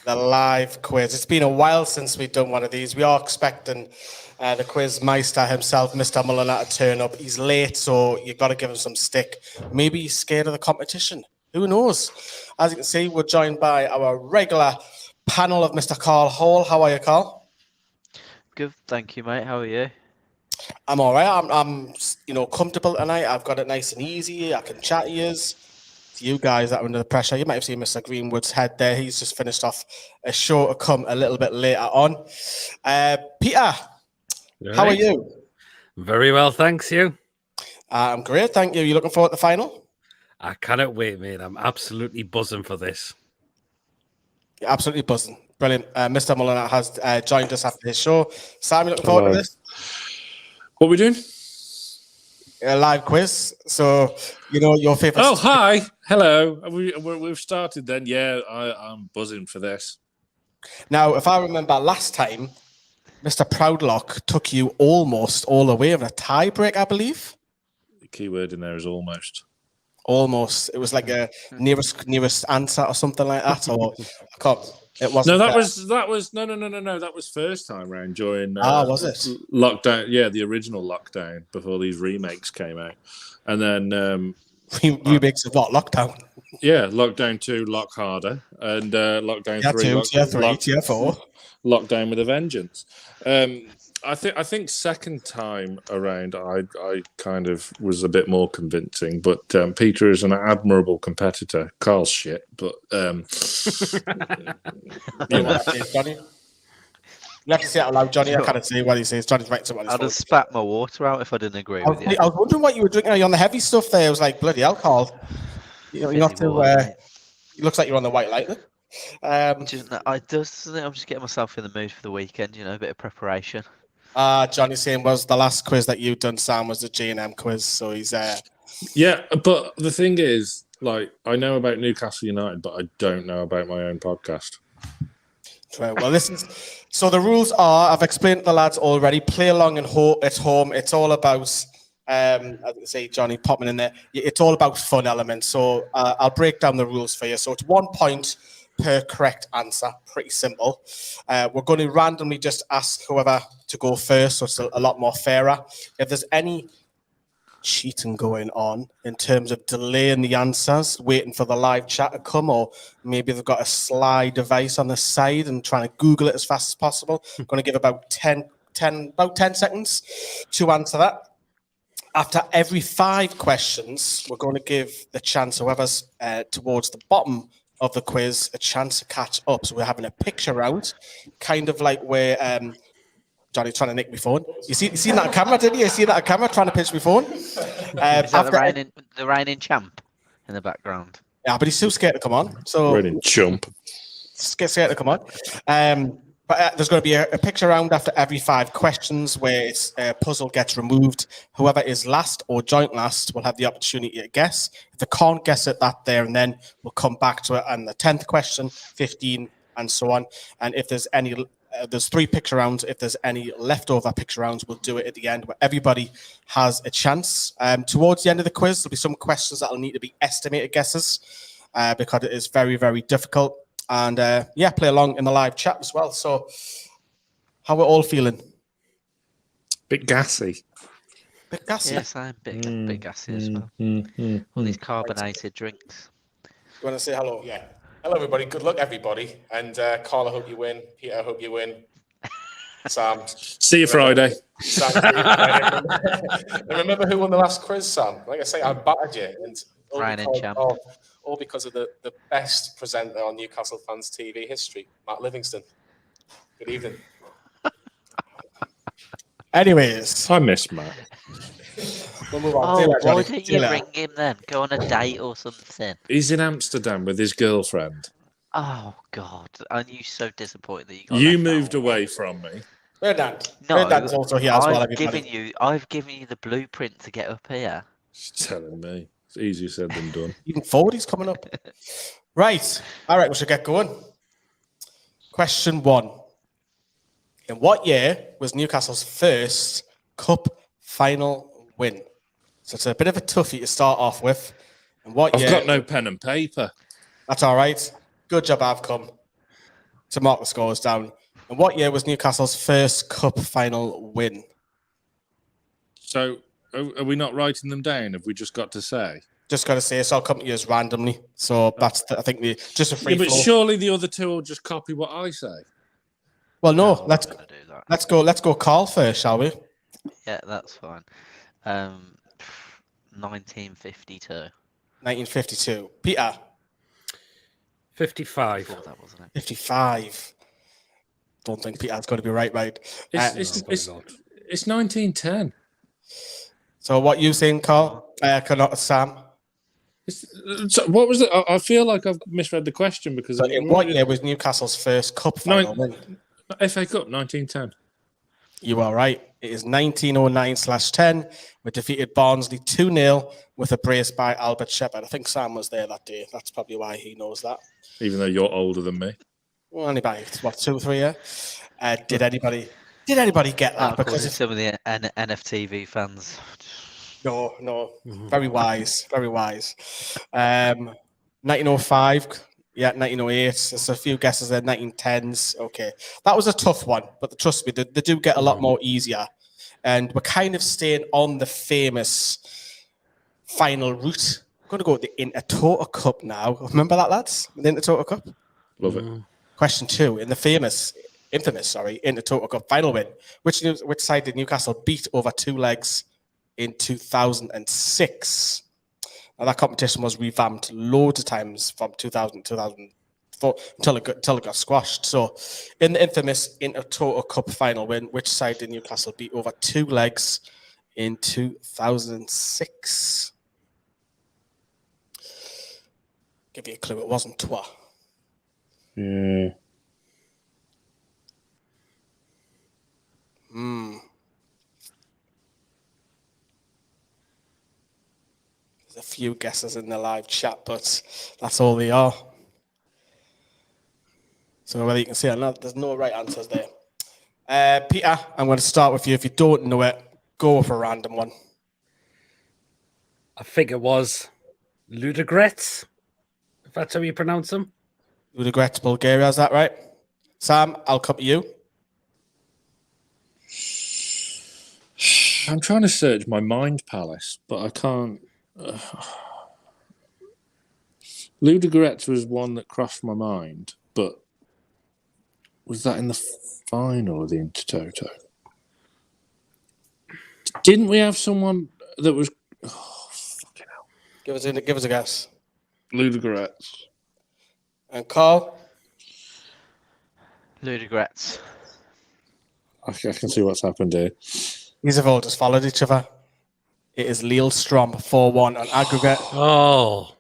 the live quiz. It's been a while since we've done one of these. We are expecting the quiz meister himself, Mr. Mulliner, to turn up. He's late, so you've got to give him some stick. Maybe he's scared of the competition. Who knows? As you can see, we're joined by our regular panel of Mr. Carl Hall. How are you, Carl? Good, thank you, mate. How are you? I'm all right. I'm comfortable tonight. I've got it nice and easy. I can chat to yous. To you guys that are under the pressure, you might have seen Mr. Greenwood's head there. He's just finished off a show to come a little bit later on. Peter, how are you? Very well, thanks. You? I'm great, thank you. You looking forward to the final? I cannot wait, mate. I'm absolutely buzzing for this. You're absolutely buzzing. Brilliant. Mr. Mulliner has joined us after his show. Sam, you looking forward to this? What are we doing? A live quiz. So, your favourite... Oh, hi. Hello. We've started then. Yeah, I'm buzzing for this. Now, if I remember last time, Mr. Proudlock took you almost all the way with a tie break, I believe. The key word in there is almost. Almost. It was like a nearest answer or something like that. Or I can't... It wasn't. No, that was no. That was first time round during. Was it lockdown? Yeah, the original lockdown before these remakes came out, and then remakes of what? Lockdown. Yeah, Lockdown 2, Lock Harder, and Lockdown 3, Tier 3, Tier 4, Lockdown with a Vengeance. I think second time around, I kind of was a bit more convincing, but Peter is an admirable competitor. Carl's shit, but Johnny. You have to say it out loud, Johnny. I can't see what he says. Johnny's right. I'd have spat my water out if I didn't agree with you. I was wondering what you were drinking. Are you on the heavy stuff there? It was like bloody alcohol. You have to. It looks like you're on the white light. I'm just getting myself in the mood for the weekend. A bit of preparation. Johnny's saying was the last quiz that you've done, Sam, was the G&M quiz, so he's Yeah, but the thing is, like, I know about Newcastle United, but I don't know about my own podcast. Well, so the rules are, I've explained to the lads already, play along and it's home. It's all about, I say Johnny popping in there, it's all about fun elements. So I'll break down the rules for you. So it's 1 point per correct answer. Pretty simple. We're going to randomly just ask whoever to go first, so it's a lot more fairer. If there's any cheating going on in terms of delaying the answers, waiting for the live chat to come, or maybe they've got a slide device on the side and trying to Google it as fast as possible, I'm going to give about 10 seconds to answer that. After every 5 questions, we're going to give the chance whoever's towards the bottom of the quiz a chance to catch up. So we're having a picture round, kind of like where Johnny's trying to nick my phone. You seen that camera, didn't you? You see that camera trying to pinch my phone? Is that the reigning champ in the background? Yeah, but he's too scared to come on. So reigning chump. Scared to come on. But there's going to be a picture round after every 5 questions where a puzzle gets removed. Whoever is last or joint last will have the opportunity to guess. If they can't guess it, that there and then we'll come back to it on the 10th question, 15, and so on. And if there's any, there's 3 picture rounds. If there's any leftover picture rounds, we'll do it at the end where everybody has a chance. Towards the end of the quiz, there'll be some questions that will need to be estimated guesses because it is very, very difficult. And play along in the live chat as well. So, how we're all feeling? Bit gassy. Bit gassy. Yes, I'm bit gassy as well. All these carbonated drinks. You want to say hello? Yeah. Hello, everybody. Good luck, everybody. And Carl, I hope you win. Peter, I hope you win. Sam. See you Friday. Sam, and remember who won the last quiz, Sam? Like I say, I battered you. And all because of the best presenter on Newcastle Fans TV history, Matt Livingston. Good evening. Anyways. I miss Matt. We'll move on. Why didn't you ring him then? Go on a date or something. He's in Amsterdam with his girlfriend. Oh, God. Aren't you so disappointed that you got You moved away from me. Ferdinand. No, Ferdinand's also here as well. I've given you the blueprint to get up here. She's telling me. It's easier said than done. Even forward, he's coming up. Right. All right, we should get going. Question 1. In what year was Newcastle's first cup final win? So it's a bit of a toughie to start off with. In what year? I've got no pen and paper. That's all right. Good job, I've come. to mark the scores down. And what year was Newcastle's first cup final win? So, are we not writing them down? Have we just got to say? Just got to say, so I'll come to you randomly. So that's, I think, just a free But flow. surely the other two will just copy what I say. Well, no, I'm let's gonna do that. let's go Carl first, shall we? Yeah, that's fine. 1952. 1952. Peter, 55. Before that, wasn't it? 55. Don't think Peter's going to be right. It's 1910. So what you saying, Carl? Sam? So what was it? I feel like I've misread the question because So in what year was Newcastle's first cup final win? FA Cup 1910. You are right. It is 1909/10. We defeated Barnsley 2-0 with a brace by Albert Shepherd. I think Sam was there that day. That's probably why he knows that. Even though you're older than me. Well, only by, 2 or 3 years. Did anybody get that? Because of some of the NFTV fans. No. Very wise. 1905. Yeah, 1908. There's a few guesses there. 1910s. Okay. That was a tough one, but trust me, they do get a lot more easier. And we're kind of staying on the famous final route. I'm going to go with the Intertoto Cup now. Remember that, lads? The Intertoto Cup? Love it. Question 2. In the infamous Intertoto Cup final win, which side did Newcastle beat over 2 legs in 2006? Now, that competition was revamped loads of times from 2000 to 2004 until it got squashed. So, in the infamous Intertoto Cup final win, which side did Newcastle beat over 2 legs in 2006? Give you a clue, it wasn't Twa. Yeah. There's a few guesses in the live chat, but that's all they are. So whether you can see it or not, there's no right answers there. Peter, I'm going to start with you. If you don't know it, go with a random one. I think it was Ludogorets, if that's how you pronounce them. Ludogorets, Bulgaria, is that right? Sam, I'll come to you. I'm trying to search my mind palace, but I can't. Ludogorets was one that crossed my mind, but was that in the final of the Intertoto? Didn't we have someone that was? Oh, fucking hell! Give us a guess. Ludogorets. And Carl? Ludogorets. I can see what's happened here. These have all just followed each other. It is Lille-Strom 4-1 on aggregate. Oh.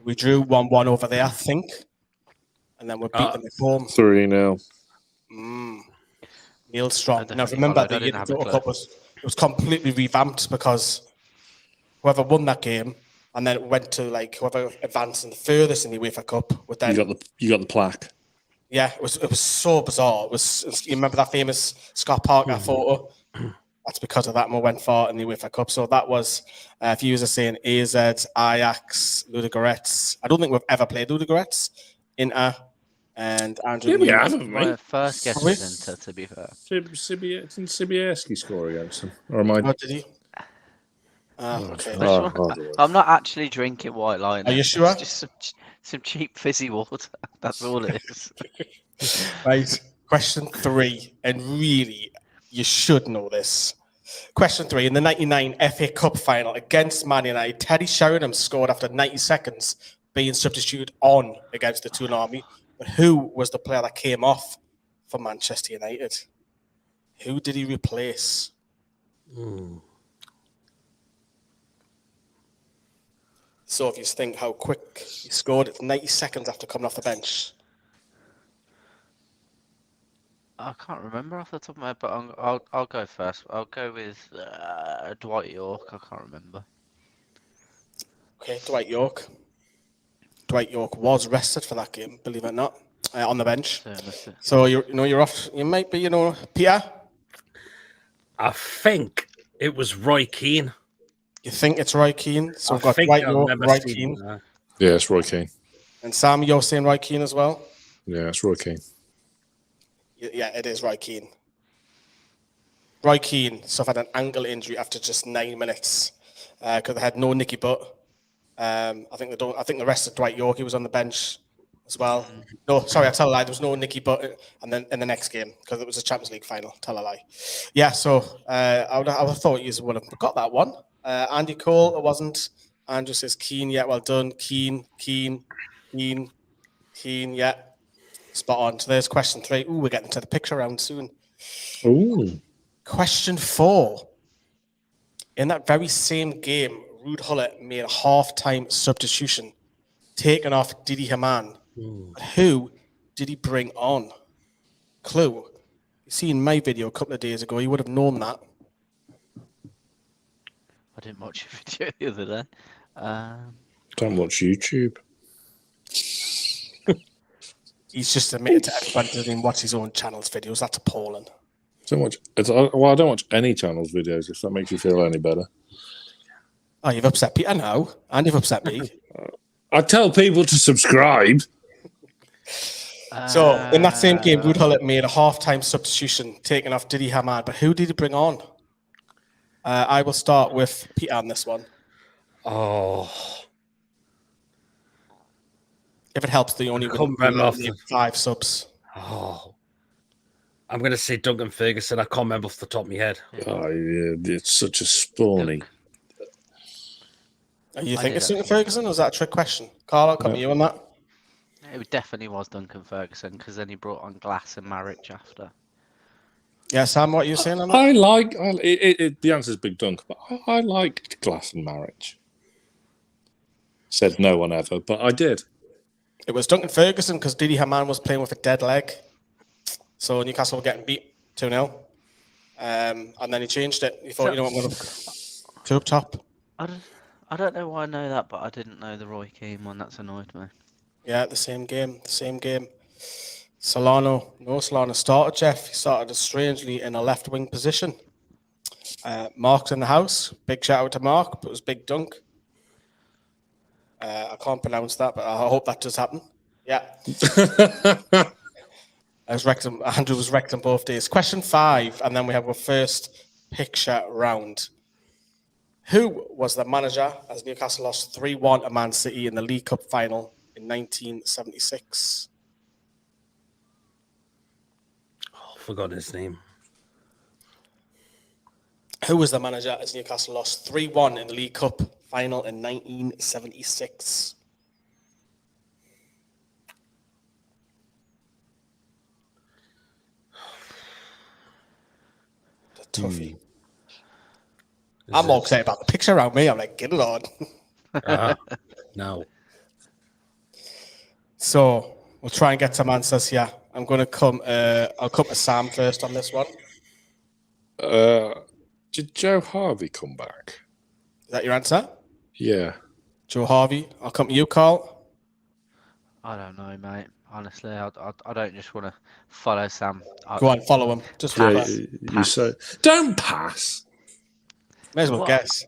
We drew 1-1 over there, I think. And then we're beaten at home. 3-0. Lille-Strom. Now, remember, the Intertoto Cup was completely revamped because whoever won that game and then it went to whoever advanced in the furthest in the UEFA Cup. With then, You got the plaque. Yeah, it was so bizarre. You remember that famous Scott Parker photo? That's because of that. We went far in the UEFA Cup. So that was, if you were saying AZ, Ajax, Ludogorets. I don't think we've ever played Ludogorets. Inter and Andrew. Yeah, we haven't, My mate. first guess was Inter, to be fair. Didn't Sibierski score against them? Or am I? Oh, did he? Okay. I'm not actually drinking white line. Are you sure? It's just some cheap fizzy water. That's all it is. Right. Question 3. And really, you should know this. Question 3. In the 99 FA Cup final against Man United, Teddy Sheringham scored after 90 seconds, being substituted on against the Toon Army. But who was the player that came off for Manchester United? Who did he replace? So if you think how quick he scored, it's 90 seconds after coming off the bench. I can't remember off the top of my head, but I'll go first. I'll go with Dwight York. I can't remember. Okay, Dwight York. Dwight York was rested for that game, believe it or not, on the bench. So you're off. You might be, Peter. I think it was Roy Keane. You think it's Roy Keane? So we've got think Dwight I've York, never Roy seen Keane, that. Yeah, it's Roy Keane. and Sam. You're saying Roy Keane as well. Yeah, it's Roy Keane. Yeah, it is Roy Keane. Roy Keane suffered an ankle injury after just 9 minutes because they had no Nicky Butt. I think the rest of Dwight Yorke was on the bench as well. No, sorry, I tell a lie. There was no Nicky Butt, and then in the next game because it was a Champions League final. Tell a lie. Yeah, so I would have thought you would have got that one. Andy Cole, it wasn't. Andrew says Keane. Yeah, well done. Keane. Yeah, spot on. So there's question 3. Ooh, we're getting to the picture round soon. Ooh. Question 4. In that very same game, Ruud Gullit made a half-time substitution, taking off Didi Hamann. Who did he bring on? Clue. You seen my video a couple of days ago. You would have known that. I didn't watch your video the other day. Don't watch YouTube. He's just admitted to everybody doesn't even watch his own channel's videos. That's appalling. Don't watch. I don't watch any channels videos. If that makes you feel any better. Oh, you've upset Peter now, and you've upset me. I tell people to subscribe. So, in that same game, Ruud Gullit made a half-time substitution, taking off Didi Hamann. But who did he bring on? I will start with Peter on this one. Oh, If it helps, the only Come remember off the- 5 subs. oh. I'm going to say Duncan Ferguson. I can't remember off the top of my head. Oh, yeah, it's such a spawny. You think it's Duncan Ferguson, or is that a trick question? Carl, I'll come to you on that. It definitely was Duncan Ferguson because then he brought on Glass and Marriage after. Yeah, Sam, what are you saying on that? I like it. The answer is Big Dunk, but I liked Glass and Marriage. Said no one ever, but I did. It was Duncan Ferguson because Didi Hamann was playing with a dead leg. So Newcastle were getting beat 2-0. And then he changed it. He thought, you know what, I'm going to up top. I don't know why I know that, but I didn't know the Roy Keane one. That's annoyed me. Yeah, the same game. Solano. No, Solano started, Jeff. He started strangely in a left wing position. Mark's in the house. Big shout out to Mark, but it was Big Dunk. I can't pronounce that, but I hope that does happen. Yeah. Andrew was wrecked on both days. Question 5, and then we have our first picture round. Who was the manager as Newcastle lost 3-1 to Man City in the League Cup final in 1976? I forgot his name. Who was the manager as Newcastle lost 3-1 in the League Cup final in 1976? The toughie. I'm all excited about the picture around me. I'm like, get it on. No. So we'll try and get some answers here. I'm going to come. I'll come to Sam first on this one. Did Joe Harvey come back? Is that your answer? Yeah. Joe Harvey. I'll come to you, Carl. I don't know, mate. Honestly, I don't just want to follow Sam. Go on, follow him. Just Yeah, pass. you say don't pass. May as well What? guess.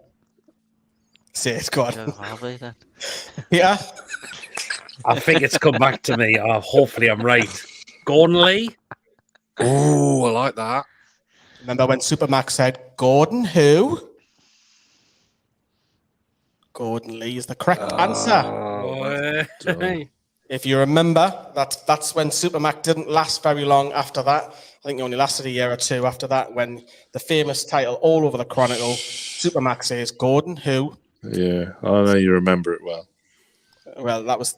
Say it, go Joe on. Harvey then. Yeah. I think it's come back to me. Hopefully I'm right. Gordon Lee? Oh, I like that. Remember when Supermax said, Gordon who? Gordon Lee is the correct answer. If you remember, that's when Supermac didn't last very long after that. I think he only lasted a year or two after that, when the famous title all over the Chronicle, Supermac says, Gordon who? Yeah, I know you remember it well. Well, that was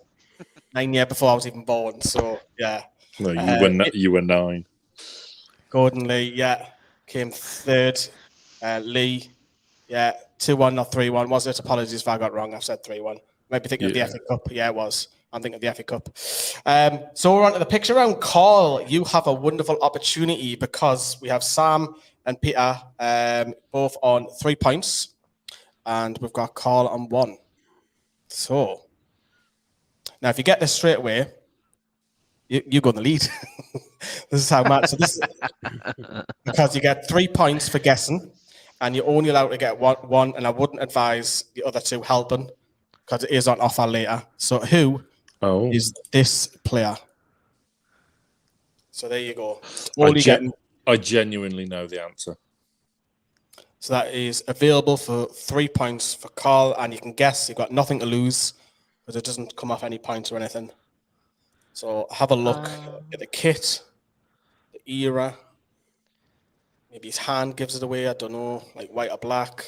9 years before I was even born, so yeah. No, you were 9. Gordon Lee, yeah, came third. Lee, yeah, 2-1, not 3-1. Was it? Apologies if I got wrong. I've said 3-1. Might be thinking of the FA Cup. Yeah, it was. I'm thinking of the FA Cup. So we're on to the picture round. Carl, you have a wonderful opportunity because we have Sam and Peter both on 3 points, and we've got Carl on 1. So now, if you get this straight away, you go in the lead. This is how much. So this because you get 3 points for guessing, and you're only allowed to get one. And I wouldn't advise the other two helping because it is on offer later. So who is this player? So there you go. All you get. I genuinely know the answer. So that is available for 3 points for Carl, and you can guess. You've got nothing to lose because it doesn't come off any points or anything. So have a look at the kit, the era. Maybe his hand gives it away. I don't know, like white or black.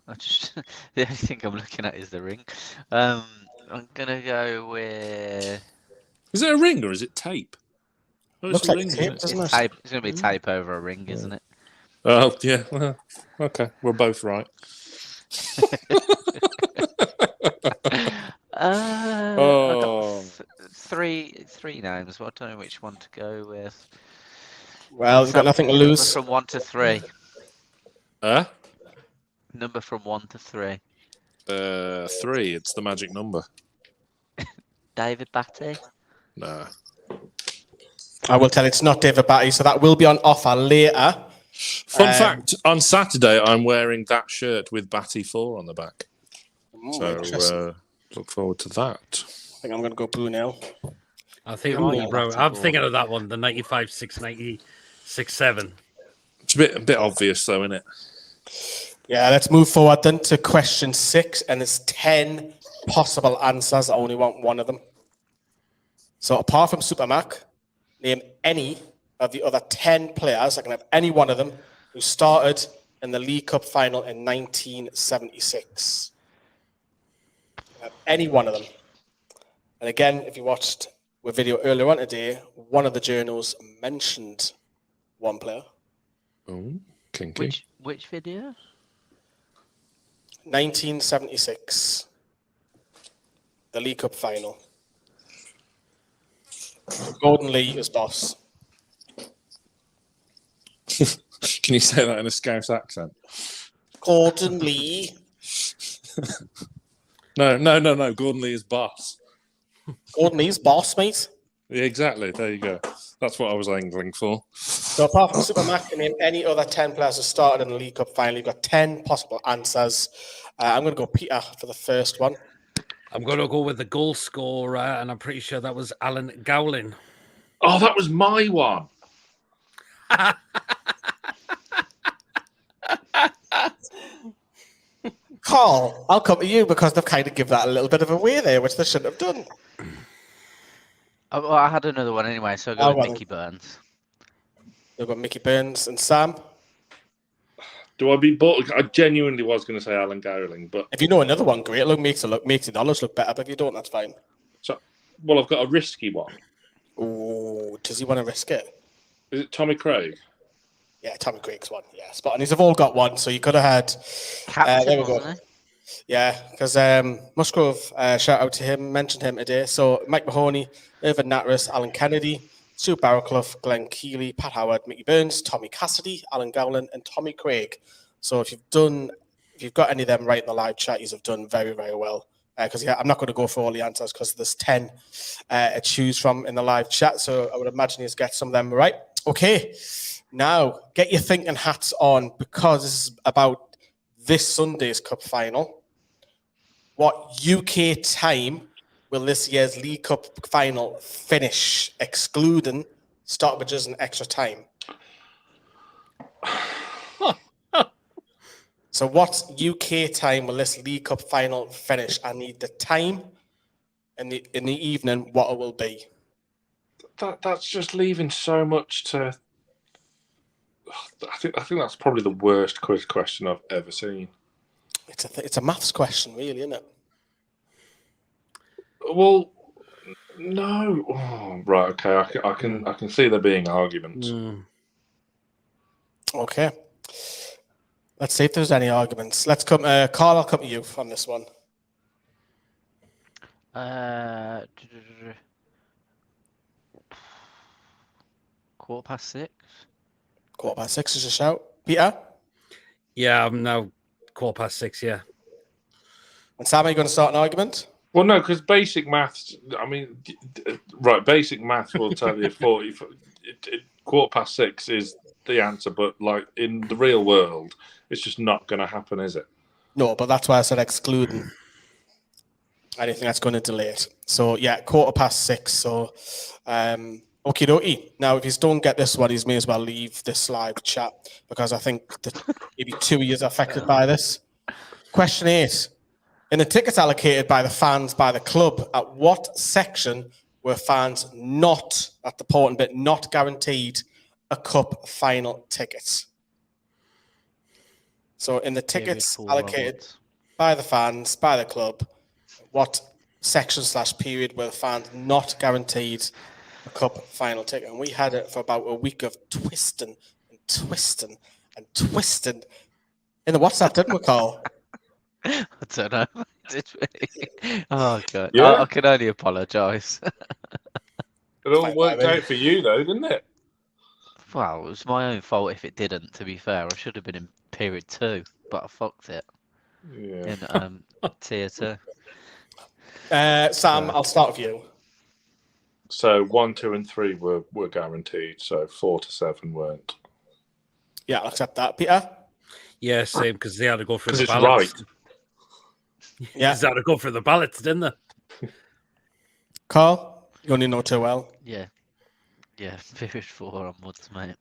The only thing I'm looking at is the ring. I'm gonna go with. Is it a ring or is it tape? Oh, Looks a like ring, tape, isn't doesn't it? Tape. It's gonna be tape over a ring, isn't it? Oh, yeah. Well, okay, we're both right. I Oh. got three names. But I don't know which one to go with. Well, you've got nothing to lose. Number from 1 to 3. Number from 1 to 3. 3. It's the magic number. David Batty. Nah. I will tell you, it's not David Batty, so that will be on offer later. Fun fact, on Saturday, I'm wearing that shirt with Batty 4 on the back. So look forward to that. I think I'm going to go blue now. I think I'm going bro. I'm thinking of that one, the 95, 696, 7. It's a bit obvious, though, isn't it? Yeah, let's move forward then to question 6, and there's 10 possible answers. I only want one of them. So apart from Super Mac, name any of the other 10 players, I can have any one of them, who started in the League Cup final in 1976. Have any one of them. And again, if you watched a video earlier on today, one of the journals mentioned one player. Oh, kinky. Which video? 1976. The League Cup final. Gordon Lee was boss. Can you say that in a Scouse accent? Gordon Lee. No. Gordon Lee is boss. Gordon Lee's boss, mate. Yeah, exactly. There you go. That's what I was angling for. So apart from Super Mac, name any other 10 players who started in the League Cup final. You've got 10 possible answers. I'm going to go Peter for the first one. I'm going to go with the goal scorer, and I'm pretty sure that was Alan Gowling. Oh, that was my one. Carl, I'll come to you because they've kind of given that a little bit of away there, which they shouldn't have done. Well, I had another one anyway, so I'll go with Mickey Burns. We've got Mickey Burns and Sam. Do I be bought? I genuinely was going to say Alan Gowling, but if you know another one, great. Makes the knowledge look better. But if you don't, that's fine. So, well, I've got a risky one. Oh, does he want to risk it? Is it Tommy Craig? Yeah, Tommy Craig's one. Yeah, spot on. They've all got one, so you could have had. There we go. Yeah, because Musgrove, shout out to him, mentioned him today. So Mike Mahoney, Irvin Natras, Alan Kennedy, Sue Barrowclough, Glenn Keeley, Pat Howard, Mickey Burns, Tommy Cassidy, Alan Gowland, and Tommy Craig. So if you've got any of them right in the live chat, you've done very, very well. Because I'm not going to go for all the answers because there's 10 to choose from in the live chat. So I would imagine you get some of them right. Okay, now get your thinking hats on because this is about this Sunday's Cup final. What UK time will this year's League Cup final finish, excluding stoppages and extra time? So what UK time will this League Cup final finish? I need the time in the evening, what it will be. That's just leaving so much to... I think that's probably the worst quiz question I've ever seen. It's a maths question, really, isn't it? Well, no. Oh, right, okay. I can see there being arguments. Okay. Let's see if there's any arguments. Let's come, Carl. I'll come to you on this one. 6:15. 6:15 is a shout. Peter? Yeah, I'm now 6:15, yeah. And Sam, are you going to start an argument? Well, no, because basic maths, I mean, right, basic maths will tell you 6:15 is the answer, but like in the real world, it's just not going to happen, is it? No, but that's why I said excluding. anything that's going to delay it. So, yeah, 6:15. So, okie dokie. Now, if you don't get this one, you may as well leave this live chat because I think that maybe 2 years affected by this. Question 8. In the tickets allocated by the fans by the club, at what section were fans not, at the important bit, not guaranteed a cup final ticket? So in the tickets allocated by the fans, by the club, what section / period were the fans not guaranteed a cup final ticket? And we had it for about a week of twisting and twisting and twisting in the WhatsApp, didn't we, Carl? I don't know. Did we? Oh god! Yeah. I can only apologise. It all worked out for you, though, didn't it? Well, it was my own fault if it didn't. To be fair, I should have been in period 2, but I fucked it Yeah. in tier 2. Sam, I'll start with you. So 1, 2, and 3 were guaranteed. So 4 to 7 weren't. Yeah, I'll accept that. Peter? Yeah, same, because they had to go through the Because it's ballots. right. Yeah. They had to go through the ballots, didn't they? Carl? You only know too well. Yeah, period 4 onwards, mate.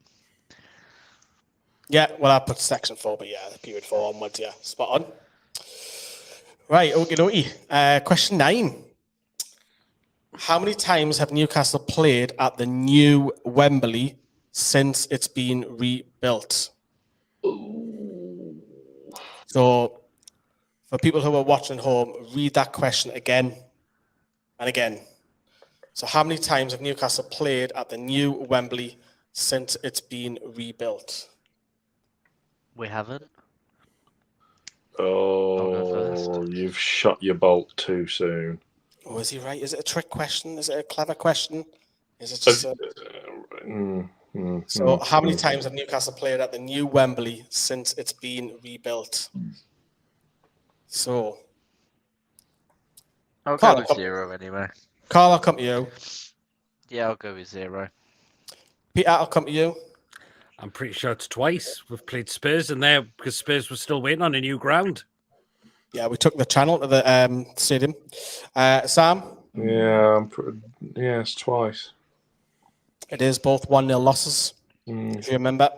Yeah, well, I put section 4, but yeah, period 4 onwards, yeah. Spot on. Right, okie dokie. Question 9. How many times have Newcastle played at the new Wembley since it's been rebuilt? So, for people who are watching at home, read that question again and again. So, how many times have Newcastle played at the new Wembley since it's been rebuilt? We haven't. Oh, you've shot your bolt too soon. Oh, is he right? Is it a trick question? Is it a clever question? Is it just So, how many times have Newcastle played at the new Wembley since it's been rebuilt? So, I'll Carl, go with 0 anyway. Carl, I'll come to you. Yeah, I'll go with 0. Peter, I'll come to you. I'm pretty sure it's twice. We've played Spurs in there because Spurs were still waiting on a new ground. Yeah, we took the channel to the stadium. Sam? Yeah, it's twice. It is both 1-0 losses, if you remember.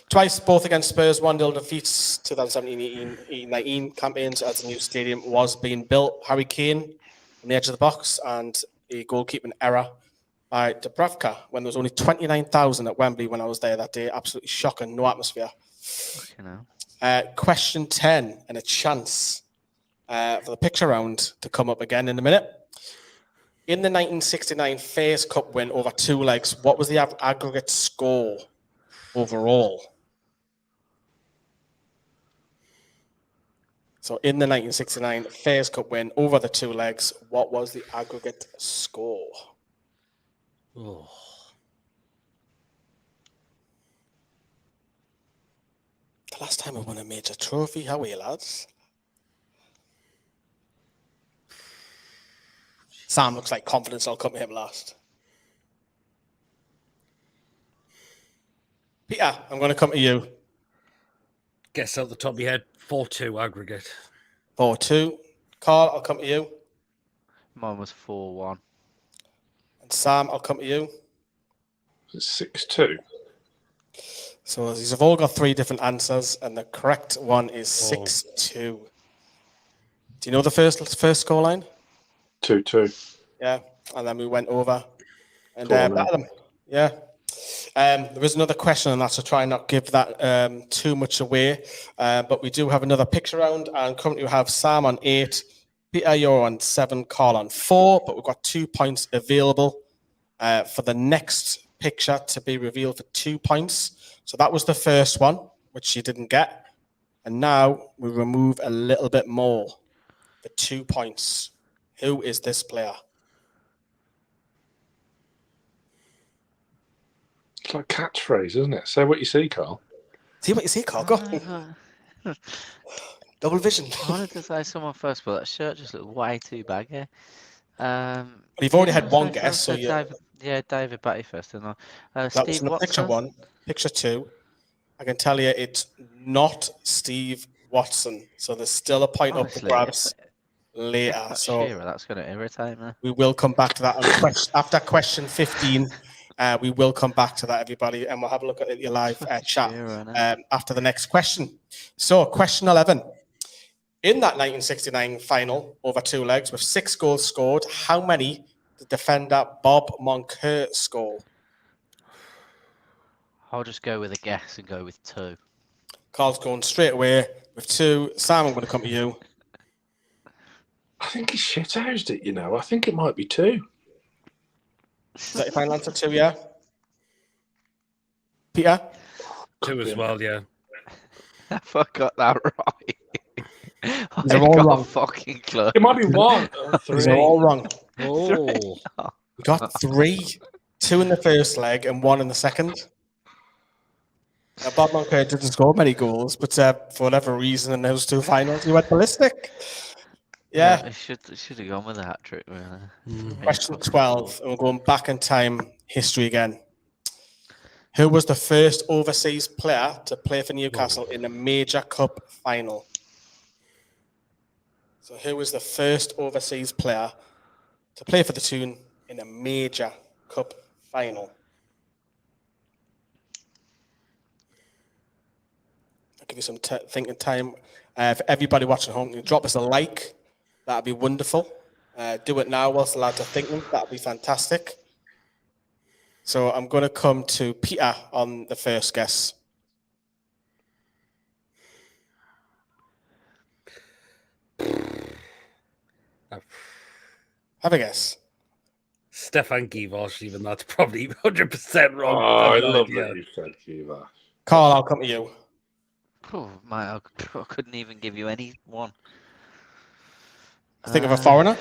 Twice, both against Spurs, 1-0 defeats, 2017-18-19 campaigns as the new stadium was being built. Harry Kane on the edge of the box and a goalkeeping error by Dubravka when there was only 29,000 at Wembley when I was there that day. Absolutely shocking, no atmosphere. Question 10 and a chance for the picture round to come up again in a minute. In the 1969 FAIRS Cup win over 2 legs, what was the aggregate score overall? So in the 1969 FAIRS Cup win over the 2 legs, what was the aggregate score? Oh. The last time I won a major trophy, how are you, lads? Sam looks like confidence. I'll come to him last. Peter, I'm going to come to you. Guess out the top of your head, 4-2 aggregate. 4-2. Carl, I'll come to you. Mine was 4-1. And Sam, I'll come to you. 6-2. So these have all got 3 different answers, and the correct one is 6-2. Do you know the first scoreline? 2-2. Yeah, and then we went over and Cool, battered them. Yeah. There is another question on that, so try and not give that too much away. But we do have another picture round, and currently we have Sam on 8, Peter, you're on 7, Carl on 4, but we've got 2 points available for the next picture to be revealed for 2 points. So that was the first one, which you didn't get. And now we remove a little bit more for 2 points. Who is this player? It's like catchphrase, isn't it? Say what you see, Carl. See what you see, Carl. Go on. Double vision. I wanted to say someone first, but that shirt just looked way too baggy. You've already had one guess, so David Batty first, didn't I? that Steve was Watson. picture 1. Picture 2. I can tell you it's not Steve Watson. So there's still a point up for grabs. later. That So Shearer, that's going to irritate me. we will come back to that after question 15. We will come back to that, everybody, and we'll have a look at your live chat Shearer, innit? after the next question. So, question 11. In that 1969 final over 2 legs with 6 goals scored, how many did defender Bob Moncur score? I'll just go with a guess and go with 2. Carl's going straight away with 2. Sam, I'm going to come to you. I think he shithoused it, you know. I think it might be 2. Is that your final answer, 2, yeah? Peter? 2 as well, yeah. If I got that right. These are I've all got wrong. a fucking clue. It might be 1 or 3. These are all wrong. Oh, We got 3. 2 in the first leg and 1 in the second. Now, Bob Moncur didn't score many goals, but for whatever reason in those 2 finals, he went ballistic. Yeah. I should have gone with a hat trick, really. Question 12, and we're going back in time history again. Who was the first overseas player to play for Newcastle in a major cup final? So who was the first overseas player to play for the Toon in a major cup final? I'll give you some thinking time. For everybody watching home, you drop us a like. That'd be wonderful. Do it now whilst the lads are thinking. That'd be fantastic. So I'm going to come to Peter on the first guess. Have a guess. Stefan Givosh, even that's probably 100% wrong. Oh, I I've no love idea. that you said Kiva. Carl, I'll come to you. Oh, mate, I couldn't even give you any one. Think of a foreigner.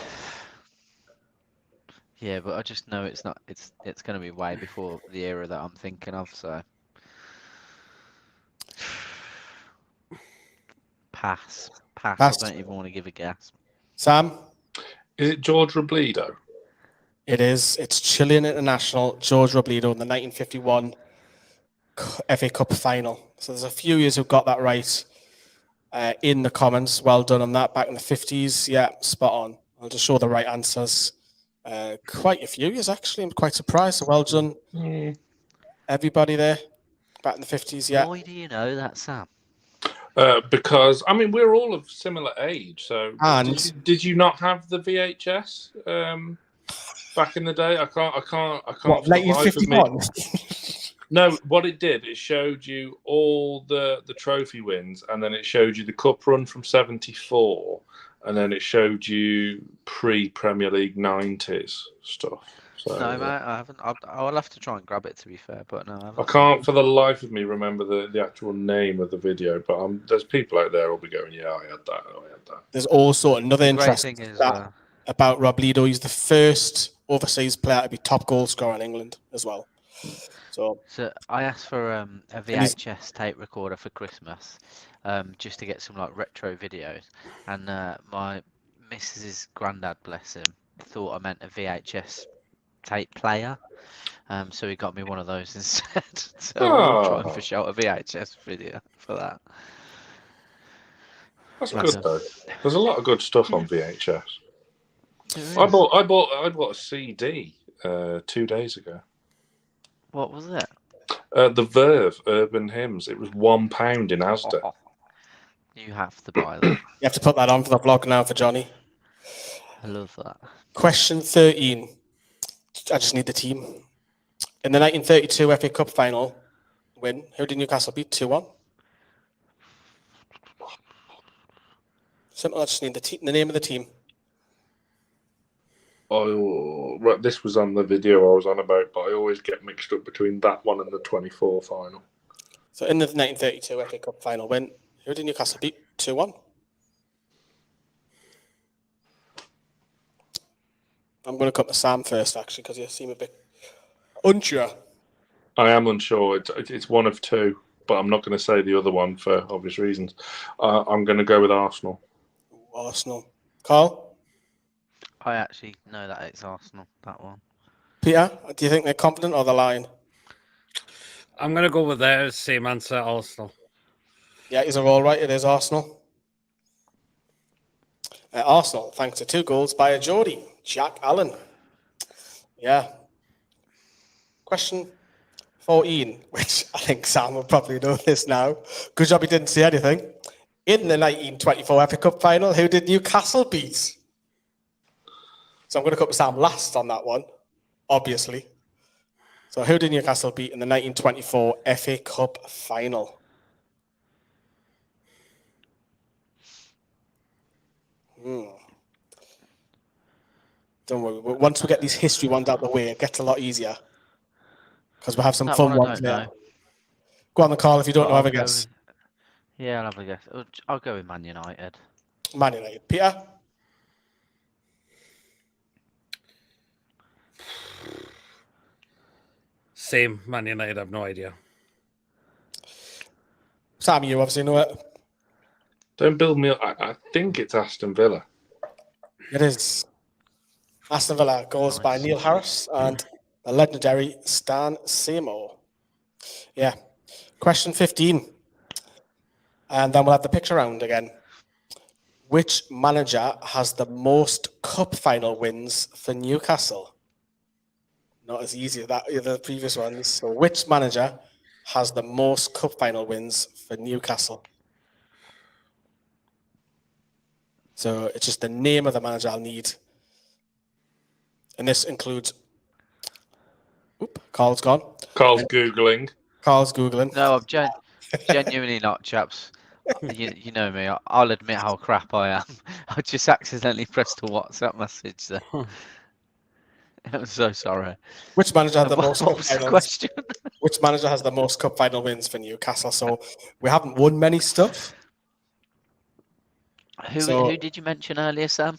Yeah, but I just know it's not. It's going to be way before the era that I'm thinking of. So pass. Pass. I don't even want to give a guess. Sam? Is it George Robledo? It is. It's Chilean international George Robledo in the 1951 FA Cup final. So there's a few years who got that right in the comments. Well done on that. Back in the 50s. Yeah, spot on. I'll just show the right answers. Quite a few years, actually. I'm quite surprised. So well done, everybody there. Back in the 50s, yeah. Why do you know that, Sam? Because I mean we're all of similar age. So And did you not have the VHS back in the day? I can't. what, for the life of me- 1951? No, what it did, it showed you all the trophy wins, and then it showed you the cup run from '74, and then it showed you pre-Premier League '90s stuff. So, No, mate, I haven't. I'll have to try and grab it, to be fair, but no, I haven't. I can't for the life of me remember the actual name of the video, but there's people out there who'll be going, yeah, I had that. There's also another The great interesting thing is, stat about Robledo. He's the first overseas player to be top goal scorer in England as well. So I asked for a VHS tape recorder for Christmas, just to get some like retro videos, and my missus's granddad, bless him, thought I meant a VHS tape player, so he got me one of those instead. So we'll try and fish out a VHS video for that. That's good though. There's a lot of good stuff on VHS. There I is. bought a CD 2 days ago. What was it? The Verve Urban Hymns. It was £1 in Asda. You have to buy that. you have to put that on for the vlog now for Johnny. I love that. Question 13. I just need the team. In the 1932 FA Cup final win, who did Newcastle beat? 2-1. Simple. I just need the name of the team. Oh, right, this was on the video I was on about, but I always get mixed up between that one and the 24 final. So in the 1932 FA Cup final win, who did Newcastle beat? 2-1. I'm going to come to Sam first, actually, because you seem a bit unsure. I am unsure. It's one of 2, but I'm not going to say the other one for obvious reasons. I'm going to go with Arsenal. Arsenal. Carl? I actually know that it's Arsenal, that one. Peter, do you think they're confident or they're lying? I'm going to go with their same answer, Arsenal. Yeah, is it all right? It is Arsenal. Arsenal, thanks to 2 goals by a Geordie, Jack Allen. Yeah. Question 14, which I think Sam will probably know this now. Good job he didn't say anything. In the 1924 FA Cup final, who did Newcastle beat? So I'm going to come to Sam last on that one, obviously. So who did Newcastle beat in the 1924 FA Cup final? Don't worry. Once we get these history ones out of the way, it gets a lot easier. Because we'll have some That fun one I ones don't there. know. Go on the call if you don't know, I'll have a go guess. Yeah, I'll have a guess. I'll go with Man United. Man United. Peter? Same. Man United, I've no idea. Sam, you obviously know it. Don't build me up. I think it's Aston Villa. It is. Aston Villa goes by Nice. Neil Harris and the legendary Stan Seymour. Yeah. Question 15. And then we'll have the picture round again. Which manager has the most cup final wins for Newcastle? Not as easy as that the previous ones. So which manager has the most cup final wins for Newcastle? So it's just the name of the manager I'll need. And this includes... Carl's gone. Carl's Googling. Carl's Googling. No, I'm genuinely not, chaps. You know me. I'll admit how crap I am. I just accidentally pressed a WhatsApp message there. I'm so sorry. Which manager had the What most cup was the finals? question? Which manager has the most cup final wins for Newcastle? So we haven't won many stuff. Who did you mention earlier, Sam?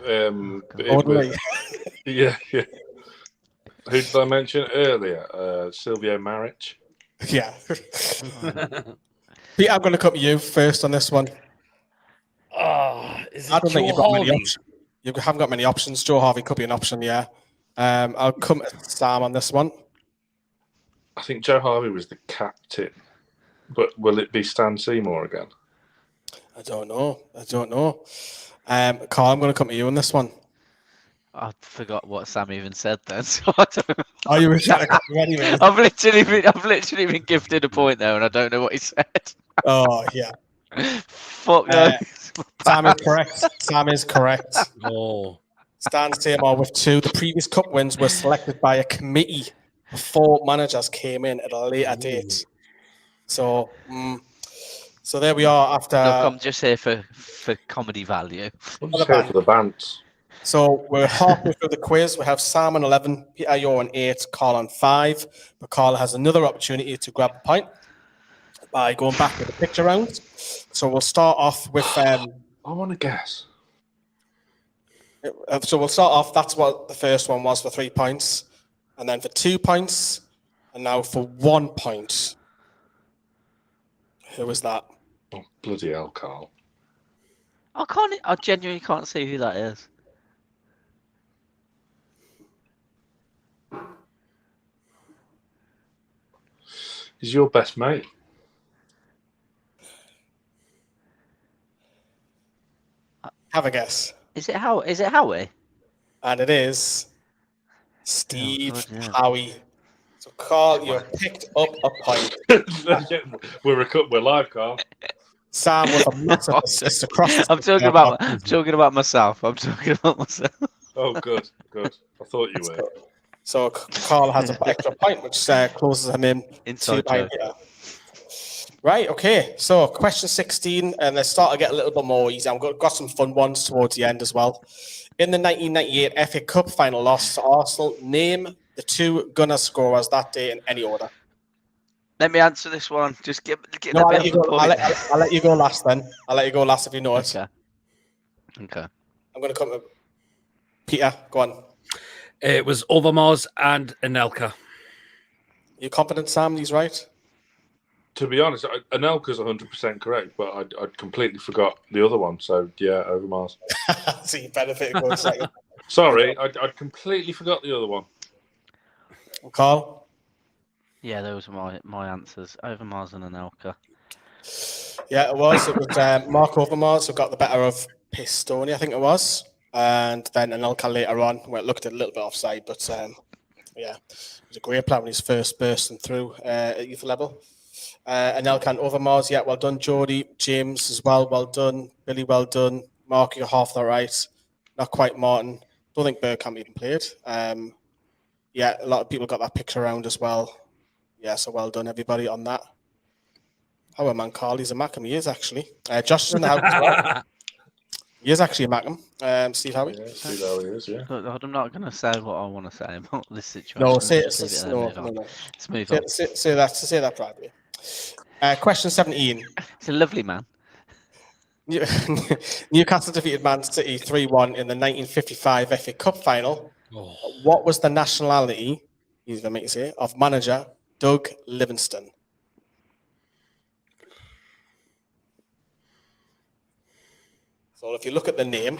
Yeah. Who did I mention earlier? Silvio Maric. Yeah. Pete, I'm going to come to you first on this one. Is I it don't think Joe you've got many Harvey? options. You haven't got many options. Joe Harvey could be an option, yeah. I'll come to Sam on this one. I think Joe Harvey was the captain, but will it be Stan Seymour again? I don't know. Carl, I'm going to come to you on this one. I forgot what Sam even said then. So I don't know. Oh, you were trying to come to anyway. I've literally been gifted a point there, and I don't know what he said. Oh, yeah. Fuck no. Sam is correct. Sam is correct. Oh, Stan Seymour with 2. The previous cup wins were selected by a committee before managers came in at a later date. So there we are after... Look, I'm just here for comedy value. I'm just here for the bants. So we're halfway through the quiz. We have Sam on 11, Peter, you're on 8, Carl on 5. But Carl has another opportunity to grab a point by going back to the picture round. So we'll start off with... I want to guess. So we'll start off, that's what the first one was for 3 points. And then for 2 points. And now for 1 point. Who was that? Oh, bloody hell, Carl. I genuinely can't see who that is. He's your best mate. Have a guess. Is it Howie? And it is Steve God, yeah. Howie. So Carl, you picked up a point. We're live, Carl. Sam with a massive assist across the I'm talking about myself. Oh, good. I thought you were. So Carl has an extra point, which closes him in. Inside joke. Right, okay. So question 16, and let's start to get a little bit more easy. I've got some fun ones towards the end as well. In the 1998 FA Cup final loss to Arsenal, name the 2 gunner scorers that day in any order. Let me answer this one. Just give No, a I'll bit let, you of a go, point. I'll let you go last then. I'll let you go last if you know it. Okay. I'm going to come to Peter. Go on. it was Overmars and Anelka. You confident, Sam? He's right? To be honest, Anelka's 100% correct, but I'd completely forgot the other one. So, yeah, Overmars. So you benefited going second. Sorry, I'd completely forgot the other one. Carl? Yeah, those are my answers. Overmars and Anelka. Yeah, it was. It was Mark Overmars who got the better of Pistoni, I think it was. And then Anelka later on, where it looked a little bit offside. But yeah, it was a great plan when he's first bursting through at youth level. Anelka and Overmars, yeah, well done. Jody, James as well, well done. Billy, well done. Mark, you're half the right. Not quite Martin. Don't think Bergkamp even played. Yeah, a lot of people got that picture around as well. Yeah, so well done, everybody, on that. How a man, Carl? He's a Mackham. He is, actually. Josh is in the house as well. He is actually a Mackham. Steve Howie? Yeah, Steve Howie is, yeah. Look, I'm not going to say what I want to say about this situation. No, say it. Just leave No, there, no, move no. on. Let's move on. Say that privately. Question 17. It's a lovely man. Newcastle defeated Man City 3-1 in the 1955 FA Cup final. Oh. What was the nationality, he's going to make you say, of manager Doug Livingston? So if you look at the name,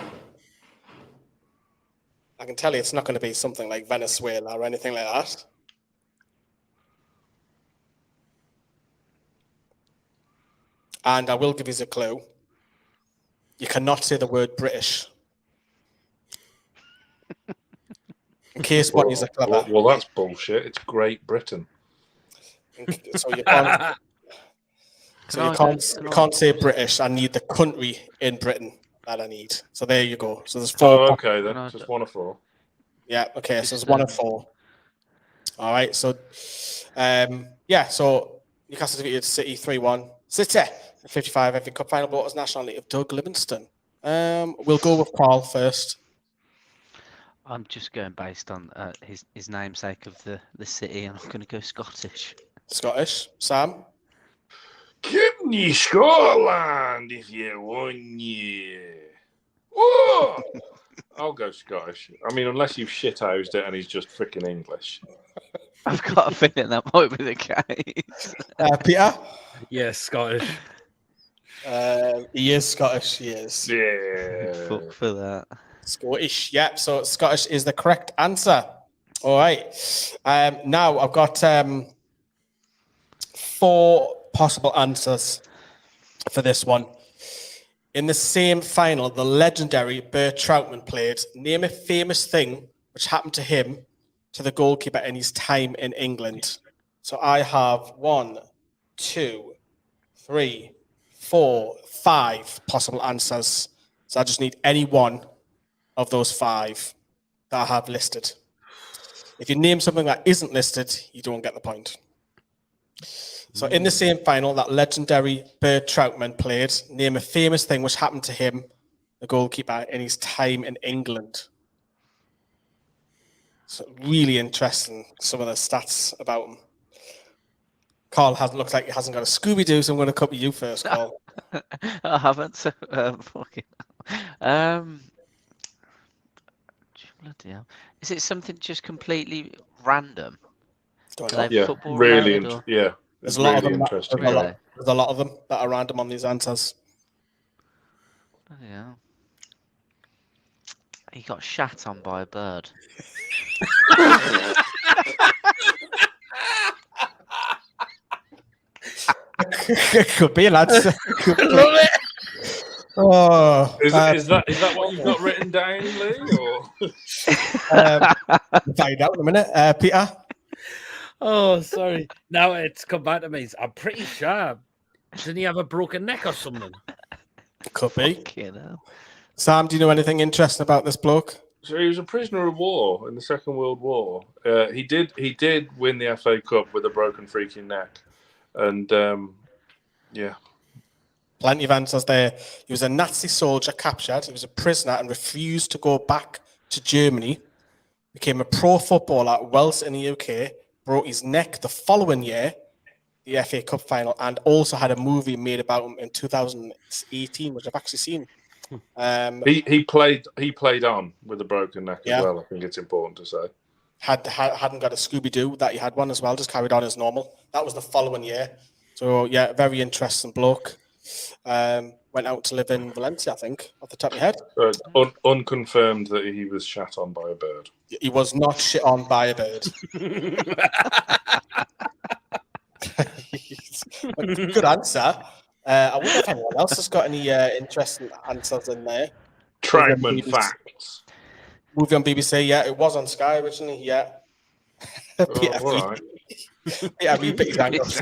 I can tell you it's not going to be something like Venezuela or anything like that. And I will give you a clue. You cannot say the word British. In case one is a clever. Well, that's bullshit. It's Great Britain. So you can't. You can't say British. I need the country in Britain that I need. So there you go. So there's 4. Oh, okay, then. Just 1 of 4. Yeah, okay. So there's 1 of 4. All right. So, yeah. So Newcastle defeated City 3-1. City 55 FA Cup final. But what was nationality of Doug Livingston? We'll go with Carl first. I'm just going based on his namesake of the city, and I'm going to go Scottish. Scottish. Sam? Give me Scotland if you want you. Whoa! I'll go Scottish. I mean, unless you've shithoused it and he's just freaking English. I've got a feeling that might be the case. Peter? Yes, Scottish. He is Scottish. He is. Yeah. Fuck for that. Scottish. Yep. So Scottish is the correct answer. All right. Now I've got 4 possible answers for this one. In the same final, the legendary Bert Troutman played. Name a famous thing which happened to him, to the goalkeeper in his time in England. So I have 1, 2, 3, 4, 5 possible answers. So I just need any one of those 5 that I have listed. If you name something that isn't listed, you don't get the point. So in the same final, that legendary Bert Troutman played. Name a famous thing which happened to him, the goalkeeper, in his time in England. So really interesting, some of the stats about him. Carl looks like he hasn't got a Scooby-Doo, so I'm going to cover you first, Carl. I haven't. So, fucking bloody hell. Is it something just completely random? Don't Do know. they Yeah, football really. related or- Yeah, There's it's a lot really of them. interesting. Really? There's a lot of them that are random on these answers. Bloody hell. He got shat on by a bird. Could be, lads. Could be. Love it. Oh, Is that what you've got written down, Lee? Or find out in a minute. Peter? Oh, sorry. Now it's come back to me. I'm pretty sure. Didn't he have a broken neck or something? Could be. Fucking hell. Sam, do you know anything interesting about this bloke? so he was a prisoner of war in the Second World War. He did win the FA Cup with a broken freaking neck, and yeah. Plenty of answers there. He was a Nazi soldier captured. He was a prisoner and refused to go back to Germany. Became a pro footballer at Wells in the UK. Broke his neck the following year, the FA Cup final, and also had a movie made about him in 2018, which I've actually seen. He played on with a broken neck Yeah. as well. I think it's important to say. Hadn't got a Scooby-Doo, that he had one as well, just carried on as normal. That was the following year. So, yeah, very interesting bloke. Went out to live in Valencia, I think, off the top of my head. Unconfirmed that he was shat on by a bird. He was not shit on by a bird. Good answer. I wonder if anyone else has got any interesting answers in there. Trackman facts. Movie on BBC, yeah. It was on Sky originally, yeah. Peter all right. Peter V picked his ankles.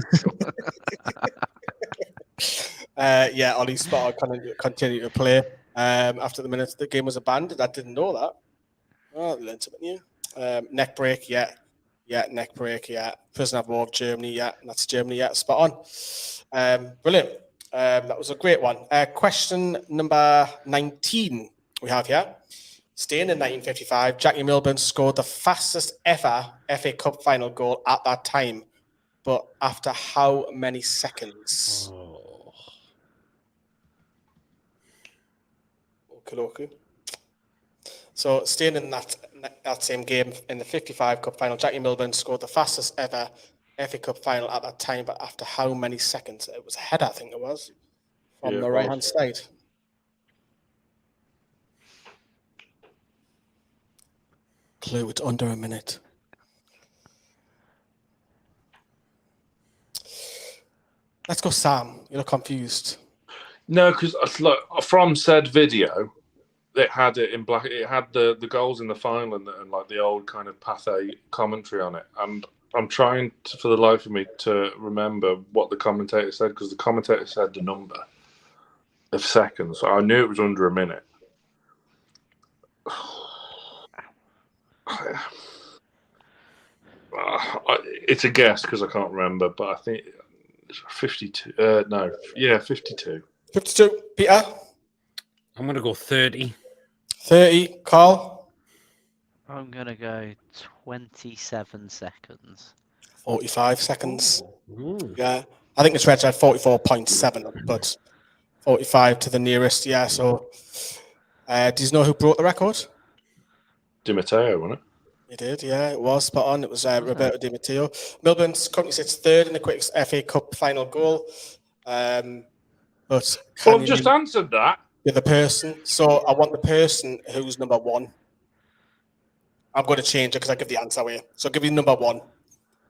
Yeah, Ollie spot on continue to play. After the minute the game was abandoned. I didn't know that. Oh, learned something new. Neck break, yeah. Yeah, neck break, yeah. Prisoner of war of Germany, yeah. That's Germany, yeah. Spot on. Brilliant. That was a great one. Question number 19 we have here. Staying in 1955, Jackie Milburn scored the fastest ever FA Cup final goal at that time, but after how many seconds? Okay. So staying in that same game in the 55 Cup final, Jackie Milburn scored the fastest ever FA Cup final at that time, but after how many seconds? It was a header, I think it was, from the right-hand side. Clue, it's under a minute. Let's go, Sam. You look confused. No, because from said video, it had it in black. It had the goals in the final and like the old kind of Pathé commentary on it. And I'm trying for the life of me to remember what the commentator said, because the commentator said the number of seconds. So I knew it was under a minute. It's a guess because I can't remember, but I think it's 52. 52. 52. Peter? I'm going to go 30. 30. Carl? I'm going to go 27 seconds. 45 seconds. Ooh. Yeah. I think it's registered 44.7, but 45 to the nearest. Yeah, so do you know who broke the record? Di Matteo, wasn't it? He did, yeah, it was spot on. It was Roberto Di Matteo. Milburn currently sits third in the quickest FA Cup final goal. But I've just answered that. You're the person. So I want the person who's number one. I'm going to change it because I give the answer away. So I'll give you number one.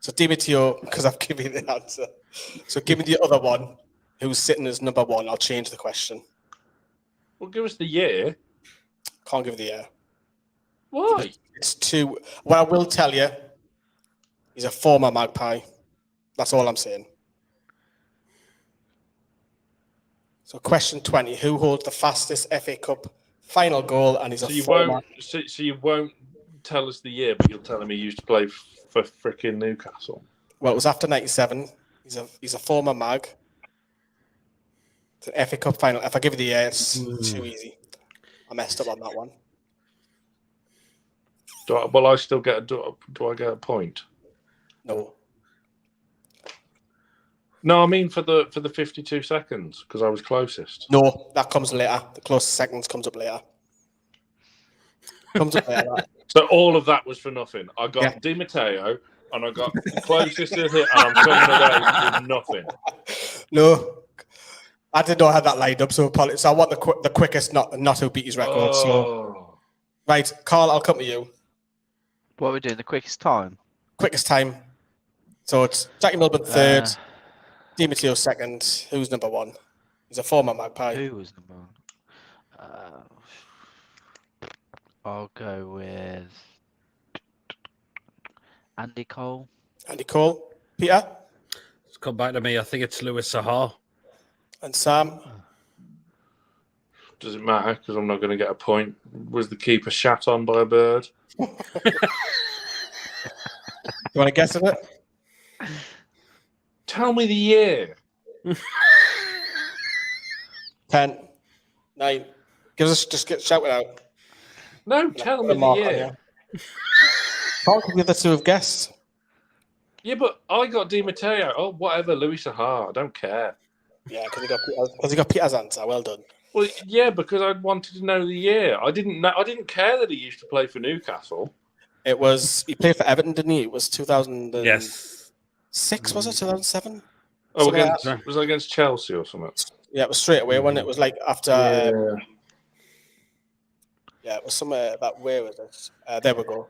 So Di Matteo, because I've given you the answer. So give me the other one who's sitting as number one. I'll change the question. Well, give us the year. Can't give the year. Why? It's two. What I will tell you, he's a former Magpie. That's all I'm saying. So question 20, who holds the fastest FA Cup final goal? And he's former... So you won't tell us the year, but you'll tell me he used to play for frickin' Newcastle. Well, it was after 97. He's a former Mag. It's an FA Cup final. If I give you the year, it's too easy. I messed up on that one. Do I get a point? No. No, I mean for the 52 seconds, because I was closest. No, that comes later. The closest seconds comes up later. Comes up later. So all of that was for nothing. I got Di Matteo, and I got closest to hit, and I'm coming away with nothing. No, I did not have that lined up, so apologies. So I want the quickest, not who beat his record. So, right, Carl, I'll come to you. What are we doing? The quickest time? Quickest time. So it's Jackie Milburn third, Di Matteo second. Who's number one? He's a former Magpie. Who was number one? I'll go with Andy Cole. Andy Cole. Peter? It's come back to me. I think it's Louis Saha. And Sam? Does it matter? Because I'm not going to get a point. Was the keeper shat on by a bird? You want to guess at it? Tell me the year. 10, 9. Shout it out. No, tell me the year. Can't the other two have guessed. Yeah, but I got Di Matteo. Oh, whatever, Louis Saha. I don't care. Yeah, because he got Peter's answer. Well done. Well, yeah, because I wanted to know the year. I didn't care that he used to play for Newcastle. He played for Everton, didn't he? It was 2006, Yes. was it? 2007? Oh, was it against Chelsea or something? Yeah, it was straight away when it was like after. Yeah, it was somewhere that. Where was it? There we go.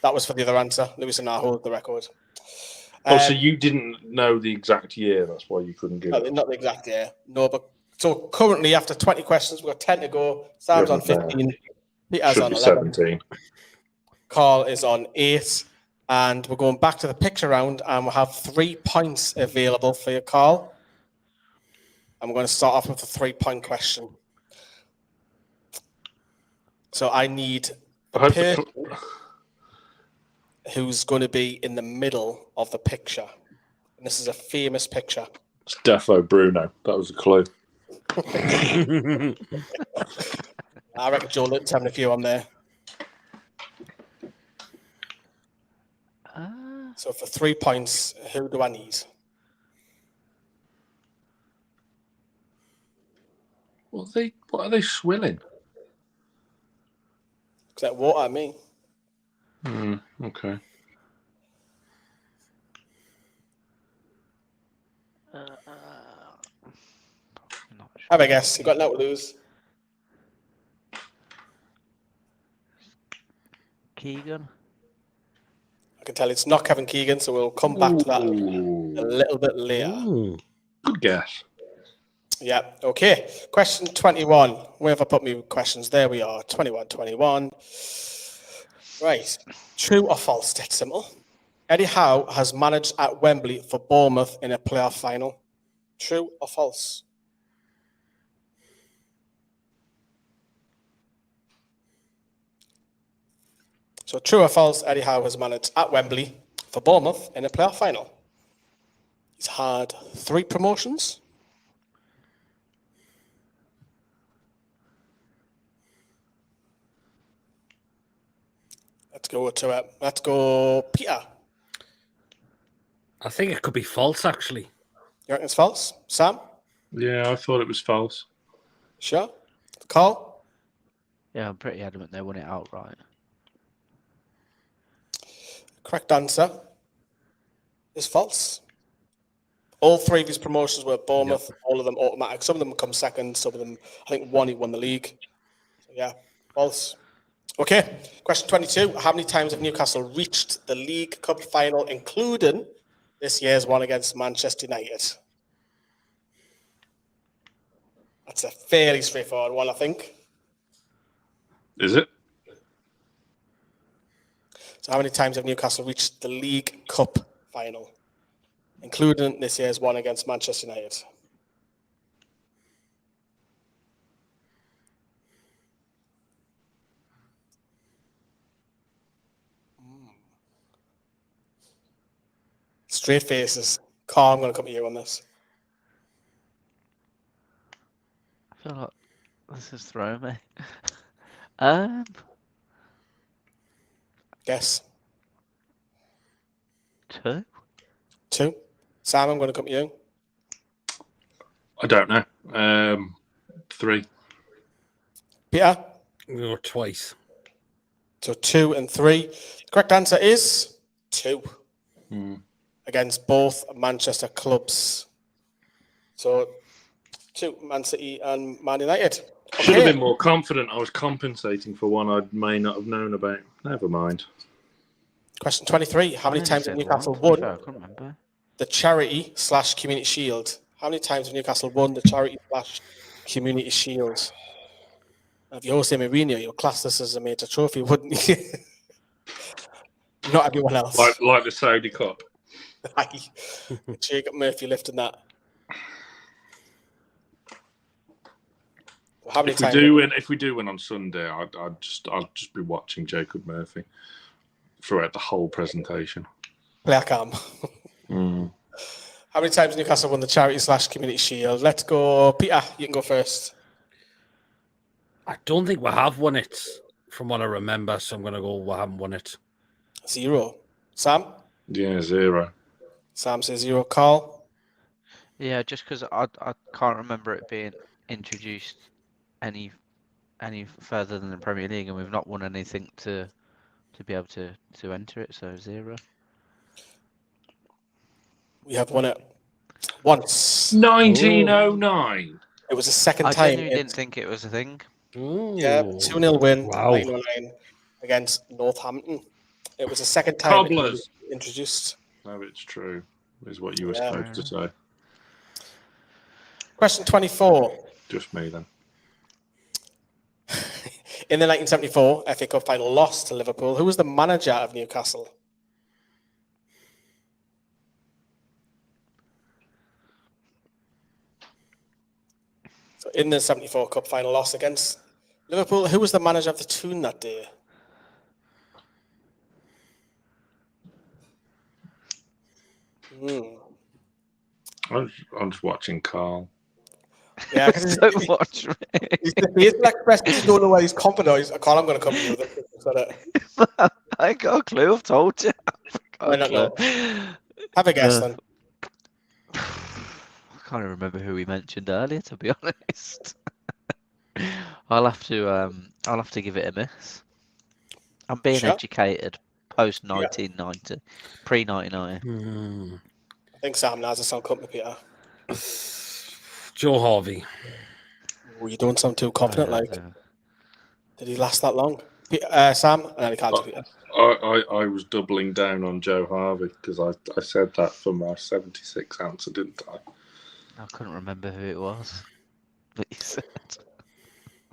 That was for the other answer. Lewis and I hold the record. So you didn't know the exact year. That's why you couldn't give it. Not the exact year. No, but so currently after 20 questions, we've got 10 to go. Sam's on 15. Peter's Should on be 11. 17. Carl is on 8. And we're going back to the picture round, and we'll have 3 points available for you, Carl. And we're going to start off with a 3-point question. So I need the person who's going to be in the middle of the picture. And this is a famous picture. It's Defo Bruno. That was a clue. I reckon Joe Linton's having a few on there. So for 3 points, who do I need? What are they swilling? Is that water at me? Okay. Have a guess. You got no to lose. Keegan. I can tell it's not Kevin Keegan, so we'll come back to that a little bit later. Ooh. Good guess. Yeah, okay. Question 21. Where have I put my questions? There we are. 21. Right. True or false? Dead simple. Eddie Howe has managed at Wembley for Bournemouth in a playoff final. True or false? So true or false, Eddie Howe has managed at Wembley for Bournemouth in a playoff final. He's had 3 promotions. Let's go to it. Let's go, Peter. I think it could be false, actually. You reckon it's false? Sam? Yeah, I thought it was false. Sure. Carl? Yeah, I'm pretty adamant they won it outright. Correct answer is false. All 3 of his promotions were at Bournemouth, all of them automatic. Some of them come second, some of them, I think one he won the league. So yeah, false. Okay, question 22. How many times have Newcastle reached the League Cup final, including this year's one against Manchester United? That's a fairly straightforward one, I think. Is it? So how many times have Newcastle reached the League Cup final, including this year's one against Manchester United? Straight faces. Carl, I'm going to come to you on this. I feel like this is throwing me. Guess. 2. 2. Sam, I'm going to come to you. I don't know. 3. Peter? No, twice. So 2 and 3. Correct answer is 2. Against both Manchester clubs. So 2, Man City and Man United. Okay. Should have been more confident. I was compensating for one I may not have known about. Never mind. Question 23. How many times have Newcastle won the charity/community shield? How many times have Newcastle won the charity/community shield? If you Jose Mourinho, you'll class this as a major trophy, wouldn't you? Not everyone else. Like the Saudi Cup. Jacob Murphy lifting that. Well, how many times? If we do win on Sunday, I'll just be watching Jacob Murphy throughout the whole presentation. Player cam. How many times has Newcastle won the charity/community shield? Let's go, Peter. You can go first. I don't think we have won it, from what I remember. So I'm going to go. We haven't won it. 0. Sam? Yeah, 0. Sam says 0. Carl? Yeah, just because I can't remember it being introduced any further than the Premier League, and we've not won anything to be able to enter it. So 0. We have won it once. 1909. It was the second I time. genuinely didn't think it was a thing. Yeah, 2-0 win. Wow. 1909 against Northampton. It was the second time it was introduced. No, it's true, is what you were Yeah. supposed to say. Question 24. Just me then. In the 1974 FA Cup final loss to Liverpool, who was the manager of Newcastle? So in the 74 Cup final loss against Liverpool, who was the manager of the Toon that day? I'm just watching Carl. Yeah, because Don't watch me. he's like expressing he don't know where he's confident. He's like, Carl, I'm going to come to you with it. I ain't got a clue. I've told you. Why not know? Have a guess then. I can't even remember who we mentioned earlier, to be honest. I'll have to give it a miss. I'm being Sure? educated post 1990, pre 1990. I think Sam now has a sound company, Peter. Joe Harvey. Oh, you don't sound too confident. Like, Yeah. did he last that long? Sam? And then he can't do Peter. I was doubling down on Joe Harvey because I said that for my 76 answer, didn't I? I couldn't remember who it was. But you said.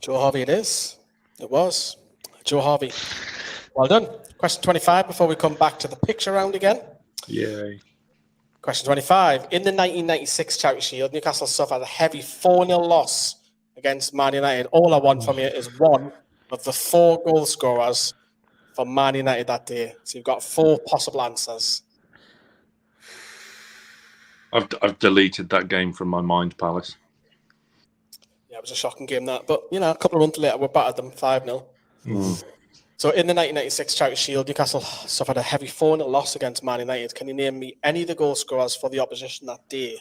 Joe Harvey it is. It was. Joe Harvey. Well done. Question 25 before we come back to the picture round again. Yay. Question 25. In the 1996 Charity Shield, Newcastle suffered a heavy 4-0 loss against Man United. All I want from you is one of the 4 goal scorers for Man United that day. So you've got 4 possible answers. I've deleted that game from my mind palace. Yeah, it was a shocking game that. But, you know, a couple of months later, we battered them 5-0. So in the 1996 Charity Shield, Newcastle suffered a heavy 4-0 loss against Man United. Can you name me any of the goal scorers for the opposition that day?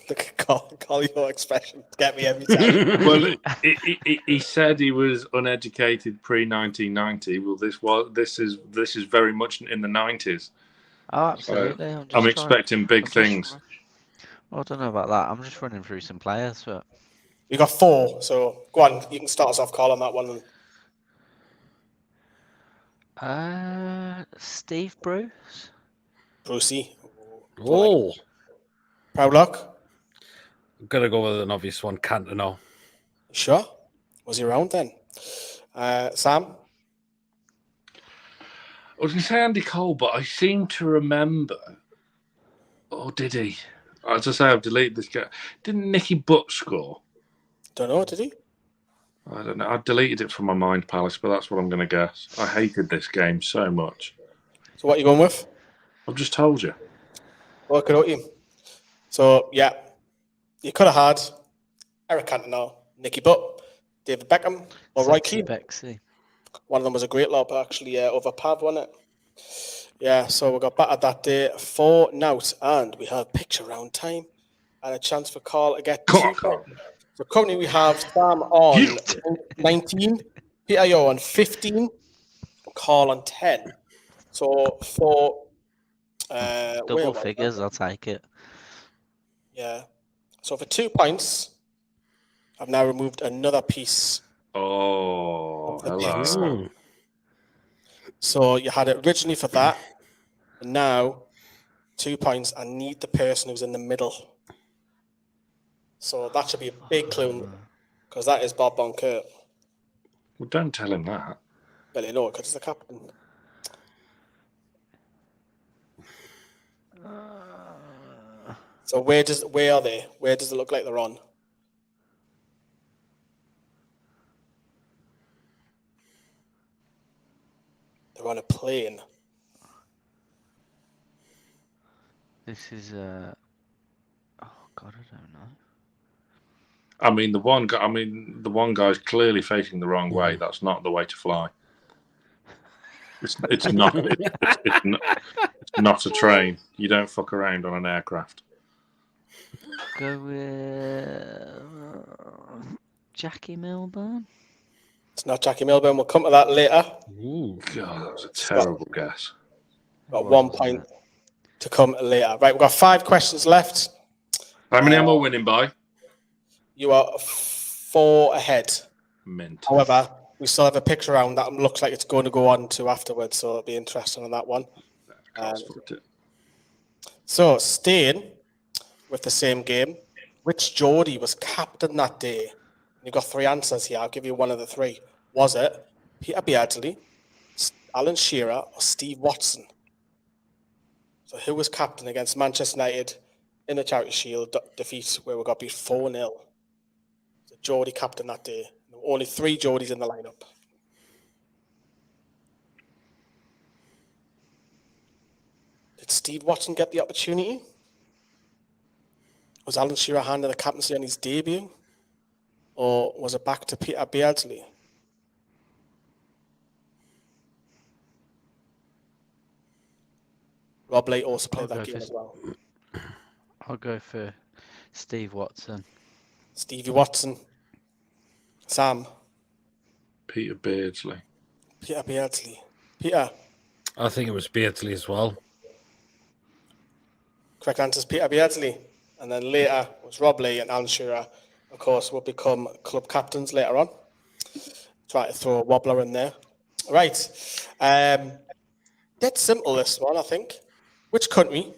Look at Carl, your expression. Get me every time. Well, he said he was uneducated pre-1990. Well, this is very much in the 90s. Oh, absolutely. I'm expecting big things. Well, I don't know about that. I'm just running through some players. But You got 4, so go on. You can start us off, Carl, on that one. Steve Bruce. Brucey. Oh, Proud luck. I'm going to go with an obvious one. Cantona. Sure. Was he around then? Sam? I was going to say Andy Cole, but I seem to remember. Oh, did he? As I say, I've deleted this guy. Didn't Nicky Butt score? Don't know, did he? I don't know. I deleted it from my mind palace, but that's what I'm going to guess. I hated this game so much. So what are you going with? I've just told you. Work it out, you. So, yeah. You could have had Eric Cantona, Nicky Butt, David Beckham, or Roy Keane. Bexley. One of them was a great lob, actually, over Pav, wasn't it? Yeah, so we got battered that day 4-0, and we have picture round time and a chance for Carl to get 2 points. So currently we have Sam on 19, Peter, you're on 15, Carl on 10. So for Double figures, I'll take it. Yeah. So for 2 points, I've now removed another piece. Oh, hello. So you had it originally for that. And now, 2 points. I need the person who's in the middle. So that should be a big clue, because that is Bob Bonkert. Well, don't tell him that. Well, you know it, because it's the captain. So where are they? Where does it look like they're on? They're on a plane. This is oh God, I don't know. I mean, the one guy's clearly facing the wrong way. That's not the way to fly. It's not. It's not a train. You don't fuck around on an aircraft. Go with Jackie Milburn. It's not Jackie Milburn. We'll come to that later. Ooh. God, that was a terrible guess. Got 1 point to come later. Right, we've got 5 questions left. How many am I winning by? You are 4 ahead. Mint. However, we still have a picture round that looks like it's going to go on to afterwards, so it'll be interesting on that one. So, staying with the same game, which Geordie was captain that day? You've got 3 answers here. I'll give you one of the 3. Was it Peter Beardsley, Alan Shearer, or Steve Watson? So, who was captain against Manchester United in the Charity Shield defeat where we got beat 4-0? So, Geordie captain that day. Only 3 Geordies in the lineup. Did Steve Watson get the opportunity? Was Alan Shearer handed the captaincy on his debut? Or was it back to Peter Beardsley? Rob Late also played that game as well. I'll go for Steve Watson. Stevie Watson. Sam. Peter Beardsley. Peter Beardsley. Peter. I think it was Beardsley as well. Correct answer is Peter Beardsley. And then later was Rob Lee and Alan Shearer, of course, will become club captains later on. Try to throw a wobbler in there. Right. Dead simple, this one, I think. Which country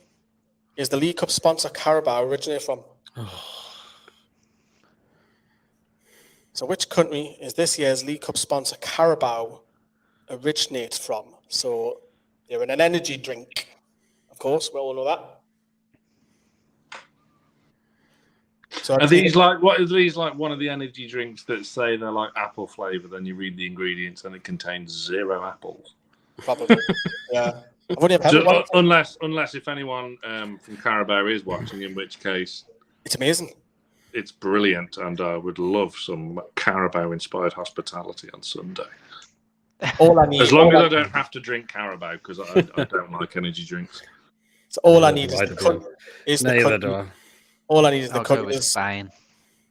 is the League Cup sponsor Carabao originate from? So which country is this year's League Cup sponsor Carabao originate from? So they're in an energy drink. Of course, we all know that. So Are these like one of the energy drinks that say they're like apple flavour, then you read the ingredients and it contains 0 apples? Probably. Yeah. I've only ever had one. Unless if anyone from Carabao is watching, in which case it's amazing. It's brilliant, and I would love some Carabao-inspired hospitality on Sunday. All I need, as long as I don't have to drink Carabao, because I don't like energy drinks. So all I need is the country. All I need is the country.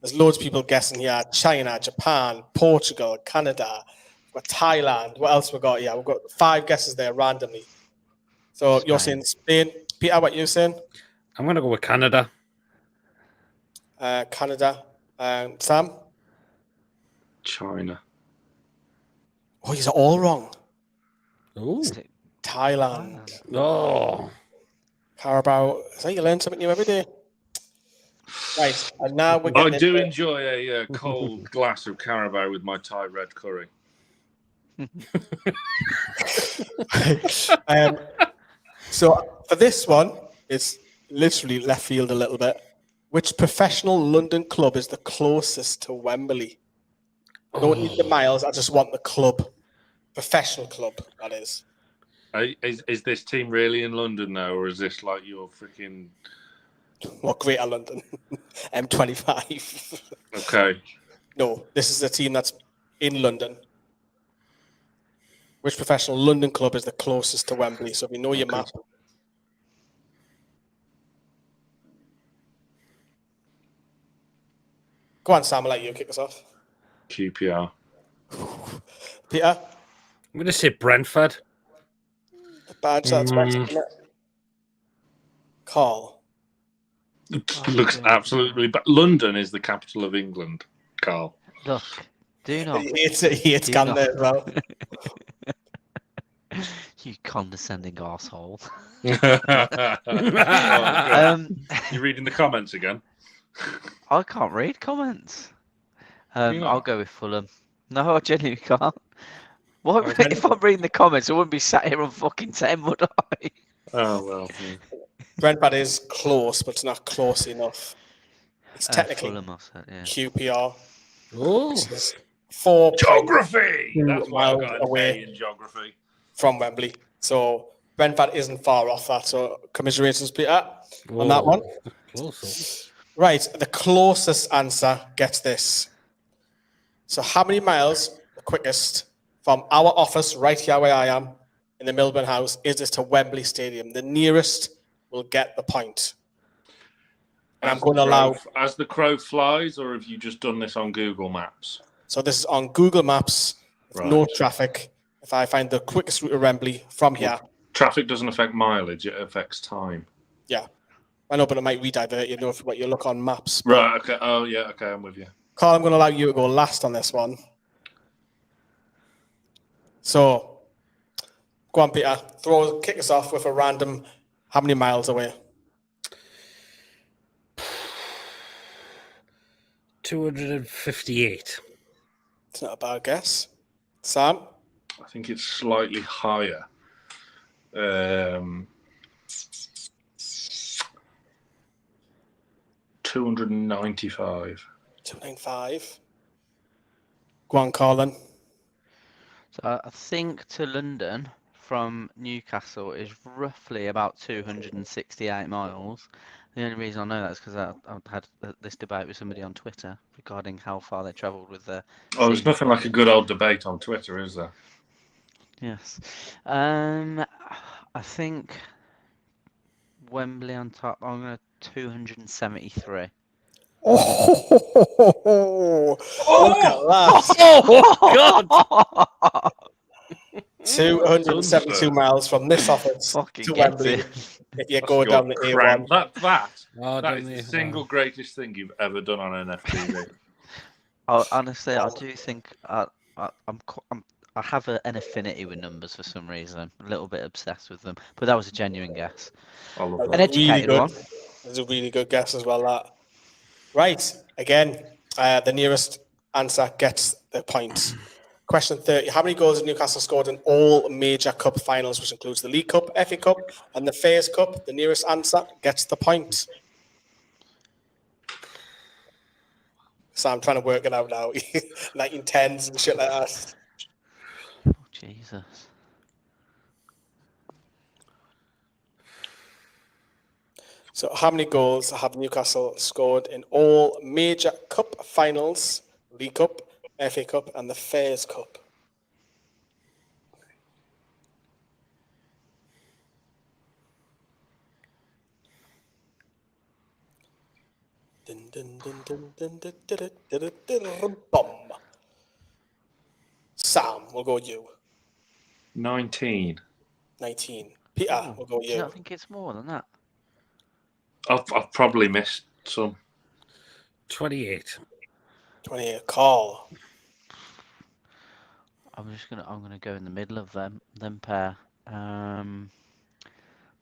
There's loads of people guessing here: China, Japan, Portugal, Canada, Thailand. What else we got? Yeah, we've got 5 guesses there randomly. So Spain. You're saying Spain, Peter? What you saying? I'm going to go with Canada. Canada. Sam? China. Oh, he's all wrong. Ooh. Thailand. Oh. Carabao. So you learn something new every day. Right, and now we're getting I do enjoy a cold glass of Carabao with my Thai red curry. So for this one, it's literally left field a little bit. Which professional London club is the closest to Wembley? I don't need the miles. I just want the club. Professional club, that is. Is this team really in London now, or is this like your freaking... What, Greater London? M25. Okay. No, this is a team that's in London. Which professional London club is the closest to Wembley? So if you know your map. Go on, Sam, I'll let you kick us off. QPR. Peter? I'm going to say Brentford. Bad chance. Carl? Looks absolutely... But London is the capital of England, Carl. Look, do not... He hates Gander as well. You condescending arsehole. You're reading the comments again? I can't read comments. I'll go with Fulham. No, I genuinely can't. What if I'm reading the comments? I wouldn't be sat here on fucking 10, would I? Oh, well. Brentford is close, but it's not close enough. It's technically Fulham, said, yeah. QPR. Oh. 4 Geography! That's why I got away in geography. From Wembley. So Brentford isn't far off that. So commiserations, Peter, on that one. Close. Right, the closest answer gets this. So how many miles, the quickest, from our office right here where I am in the Milburn House, is this to Wembley Stadium? The nearest will get the point. And I'm going to allow... As the crow flies, or have you just done this on Google Maps? So this is on Google Maps, with no traffic. If I find the quickest route to Wembley from here... Traffic doesn't affect mileage, it affects time. Yeah. I know, but it might redivert you know if what you look on maps. Right. Okay. Oh yeah. Okay. I'm with you. Carl, I'm going to allow you to go last on this one. So, go on, Peter. Kick us off with a random. How many miles away? 258. It's not a bad guess. Sam? I think it's slightly higher. 295. 295. Go on, Colin. So I think to London from Newcastle is roughly about 268 miles. The only reason I know that is because I had this debate with somebody on Twitter regarding how far they travelled with their. Oh, there's nothing like a good old debate on Twitter, is there? Yes. I think Wembley on top. I'm going to 273. Oh, look at that. Oh, God! 272 miles from this office Fucking to gets Wembley. it. If you go down the Crown. A1. That is the single greatest thing you've ever done on NFTV. Honestly, I do think I have an affinity with numbers for some reason. I'm a little bit obsessed with them, but that was a genuine guess. I love An that. educated one. That's a really good guess as well, that. Right, again, the nearest answer gets the point. Question 30. How many goals has Newcastle scored in all major cup finals, which includes the League Cup, FA Cup, and the Fairs Cup? The nearest answer gets the point. So I'm trying to work it out now. 1910s and shit like that. Oh, Jesus. So how many goals have Newcastle scored in all major cup finals, League Cup, FA Cup, and the Fairs Cup? Dun, dun, dun, dun, dun, dun, dun, dun, dun, dun, bum. Sam, we'll go with you. 19. 19. Peter, we'll go with Do you you. not think it's more than that? I've probably missed some. 28. 28. Carl. I'm gonna go in the middle of them pair.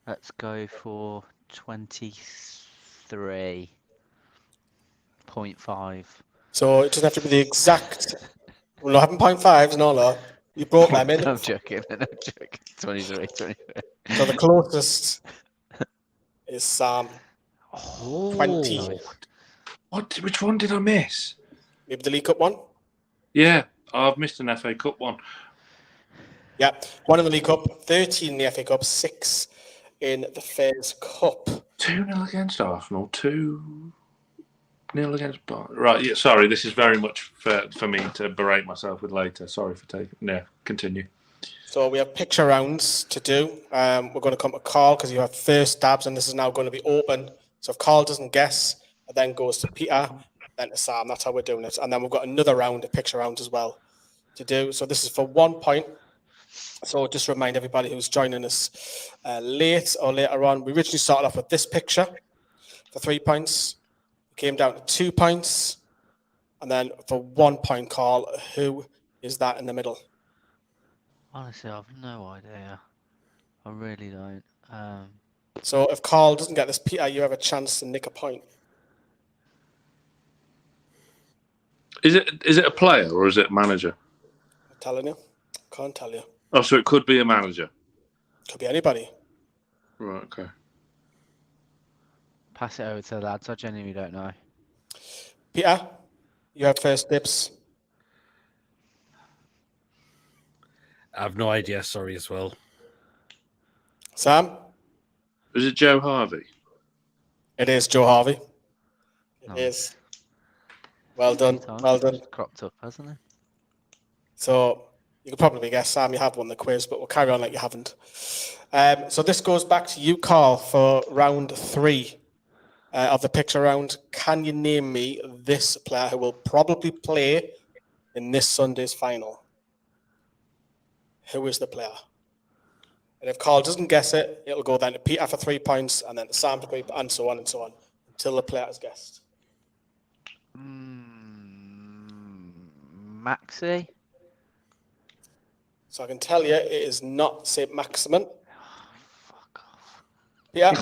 Let's go for 23.5. So it doesn't have to be the exact. We're not having 0.5s, no. You brought them in. I'm joking. 23. So the closest is Sam. 20. What? Which one did I miss? Maybe the League Cup one? Yeah, I've missed an FA Cup one. Yeah, 1 in the League Cup, 13 in the FA Cup, 6 in the Fairs Cup. 2-0 against Arsenal, 2-0 against Bar. Right, yeah, sorry, this is very much for me to berate myself with later. Sorry for taking. Yeah, continue. So we have picture rounds to do. We're going to come to Carl because you have first stabs, and this is now going to be open. So if Carl doesn't guess, it then goes to Peter, then to Sam. That's how we're doing it. And then we've got another round of picture rounds as well to do. So this is for 1 point. So just remind everybody who's joining us late or later on, we originally started off with this picture for 3 points. It came down to 2 points. And then for 1 point, Carl, who is that in the middle? Honestly, I've no idea. I really don't. So if Carl doesn't get this, Peter, you have a chance to nick a point. Is it a player or is it a manager? I'm telling you. Can't tell you. Oh, so it could be a manager. Could be anybody. Right, okay. Pass it over to the lads. I genuinely don't know. Peter, you have first dibs. I have no idea. Sorry as well. Sam? Is it Joe Harvey? It is Joe Harvey. It Nice. is. Well done. Well done. Cropped up, hasn't it? So you could probably guess, Sam, you have won the quiz, but we'll carry on like you haven't. So this goes back to you, Carl, for round 3 of the picture round. Can you name me this player who will probably play in this Sunday's final? Who is the player? And if Carl doesn't guess it, it'll go then to Peter for 3 points, and then to Sam for 3, and so on, until the player has guessed. Maxi? So I can tell you, it is not Saint-Maximin. Fuck off. Yeah.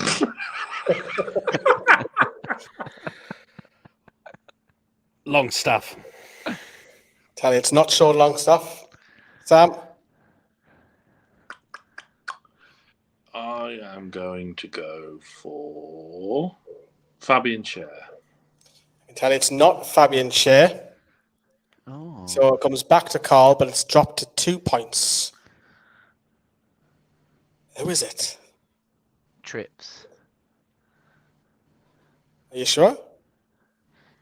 Longstaff. Tell you, it's not Sean Longstaff. Sam? I am going to go for Fabian Schär. I can tell you, it's not Fabian Schär. Oh. So it comes back to Carl, but it's dropped to 2 points. Who is it? Trips. Are you sure?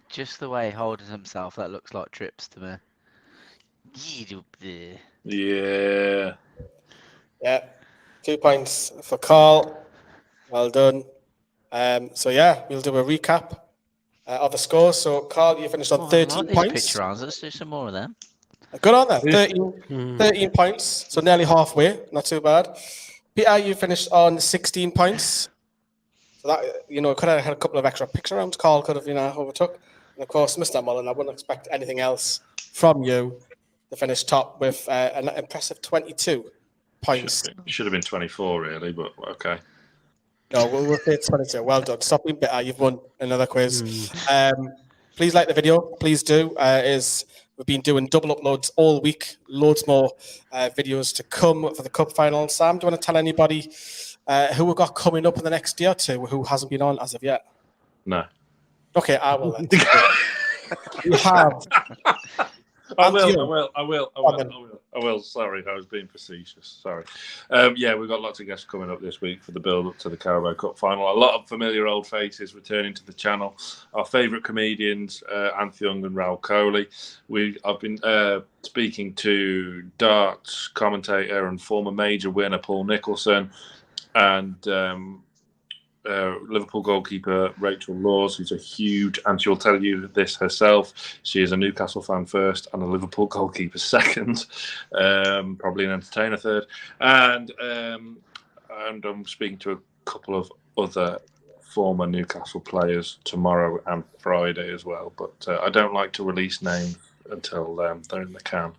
Just the way he holds himself, that looks like Trips to me. Yeah. Yeah. 2 points for Carl. Well done. So yeah, we'll do a recap of the scores. So Carl, you finished on 13 points. Picture rounds. Let's do some more of them. Good on there. 13 points. So nearly halfway. Not too bad. Peter, you finished on 16 points. So that, could have had a couple of extra picture rounds. Carl could have, overtook. And of course, Mr. Mullen, I wouldn't expect anything else from you to finish top with an impressive 22 points. Should have been 24, really, but okay. No, we'll say it's 22. Well done. Stop being bitter. You've won another quiz. Please like the video. Please do. We've been doing double uploads all week. Loads more videos to come for the cup final. Sam, do you want to tell anybody who we've got coming up in the next year or two who hasn't been on as of yet? No. Okay, I will then. You have. I will. Sorry, I was being facetious. Sorry. Yeah, we've got lots of guests coming up this week for the build-up to the Carabao Cup final. A lot of familiar old faces returning to the channel. Our favourite comedians, Anth Young and Raoul Coley. I've been speaking to darts commentator and former major winner Paul Nicholson, and Liverpool goalkeeper Rachel Laws, who's a huge, and she'll tell you this herself, she is a Newcastle fan first and a Liverpool goalkeeper second, probably an entertainer third, and I'm speaking to a couple of other former Newcastle players tomorrow and Friday as well, but I don't like to release names until they're in the can.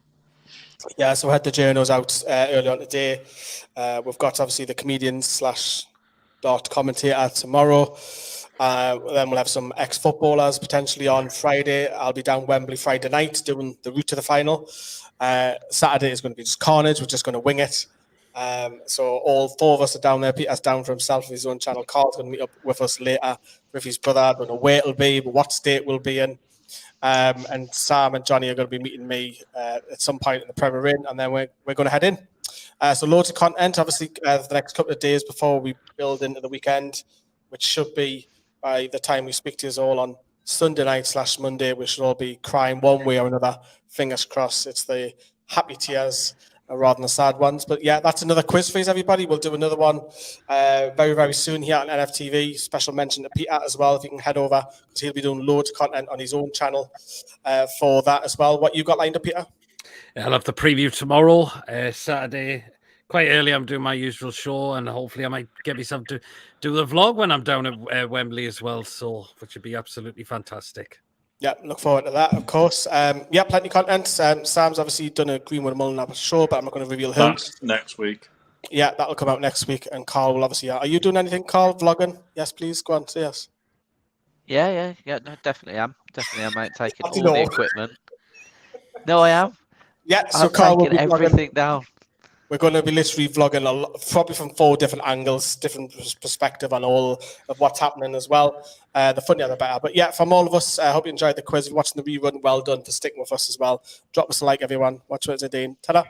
Yeah, so we had the journals out earlier on today. We've got obviously the comedians / dart commentator tomorrow. Then we'll have some ex-footballers potentially on Friday. I'll be down Wembley Friday night doing the route to the final. Saturday is going to be just carnage. We're just going to wing it. So all 4 of us are down there. Peter's down for himself with his own channel. Carl's going to meet up with us later with his brother. I don't know where it'll be, but what state we'll be in. And Sam and Johnny are going to be meeting me at some point in the Premier Inn, and then we're going to head in. So loads of content, obviously, the next couple of days before we build into the weekend, which should be by the time we speak to you all on Sunday night / Monday. We should all be crying one way or another. Fingers crossed. It's the happy tears rather than the sad ones. But yeah, that's another quiz for you, everybody. We'll do another one very, very soon here on NFTV. Special mention to Peter as well, if you can head over, because he'll be doing loads of content on his own channel for that as well. What you got lined up, Peter? I'll have the preview tomorrow, Saturday. Quite early, I'm doing my usual show, and hopefully I might get myself to do the vlog when I'm down at Wembley as well, so which would be absolutely fantastic. Yeah, look forward to that, of course. Yeah, plenty of content. Sam's obviously done a Greenwood Mullen show, but I'm not going to reveal who. That's next week. Yeah, that'll come out next week, and Carl will obviously... Are you doing anything, Carl? Vlogging? Yes, please. Go on, say yes. Yeah, no, definitely am. Definitely am, mate, taking all the equipment. No, I am. Yeah, so I'm Carl will taking be everything down. We're going to be literally vlogging a lot, probably from 4 different angles, different perspective on all of what's happening as well. The funnier the better. But yeah, from all of us, I hope you enjoyed the quiz. Watching the rerun, well done for sticking with us as well. Drop us a like, everyone. Watch what it's doing. Ta-da.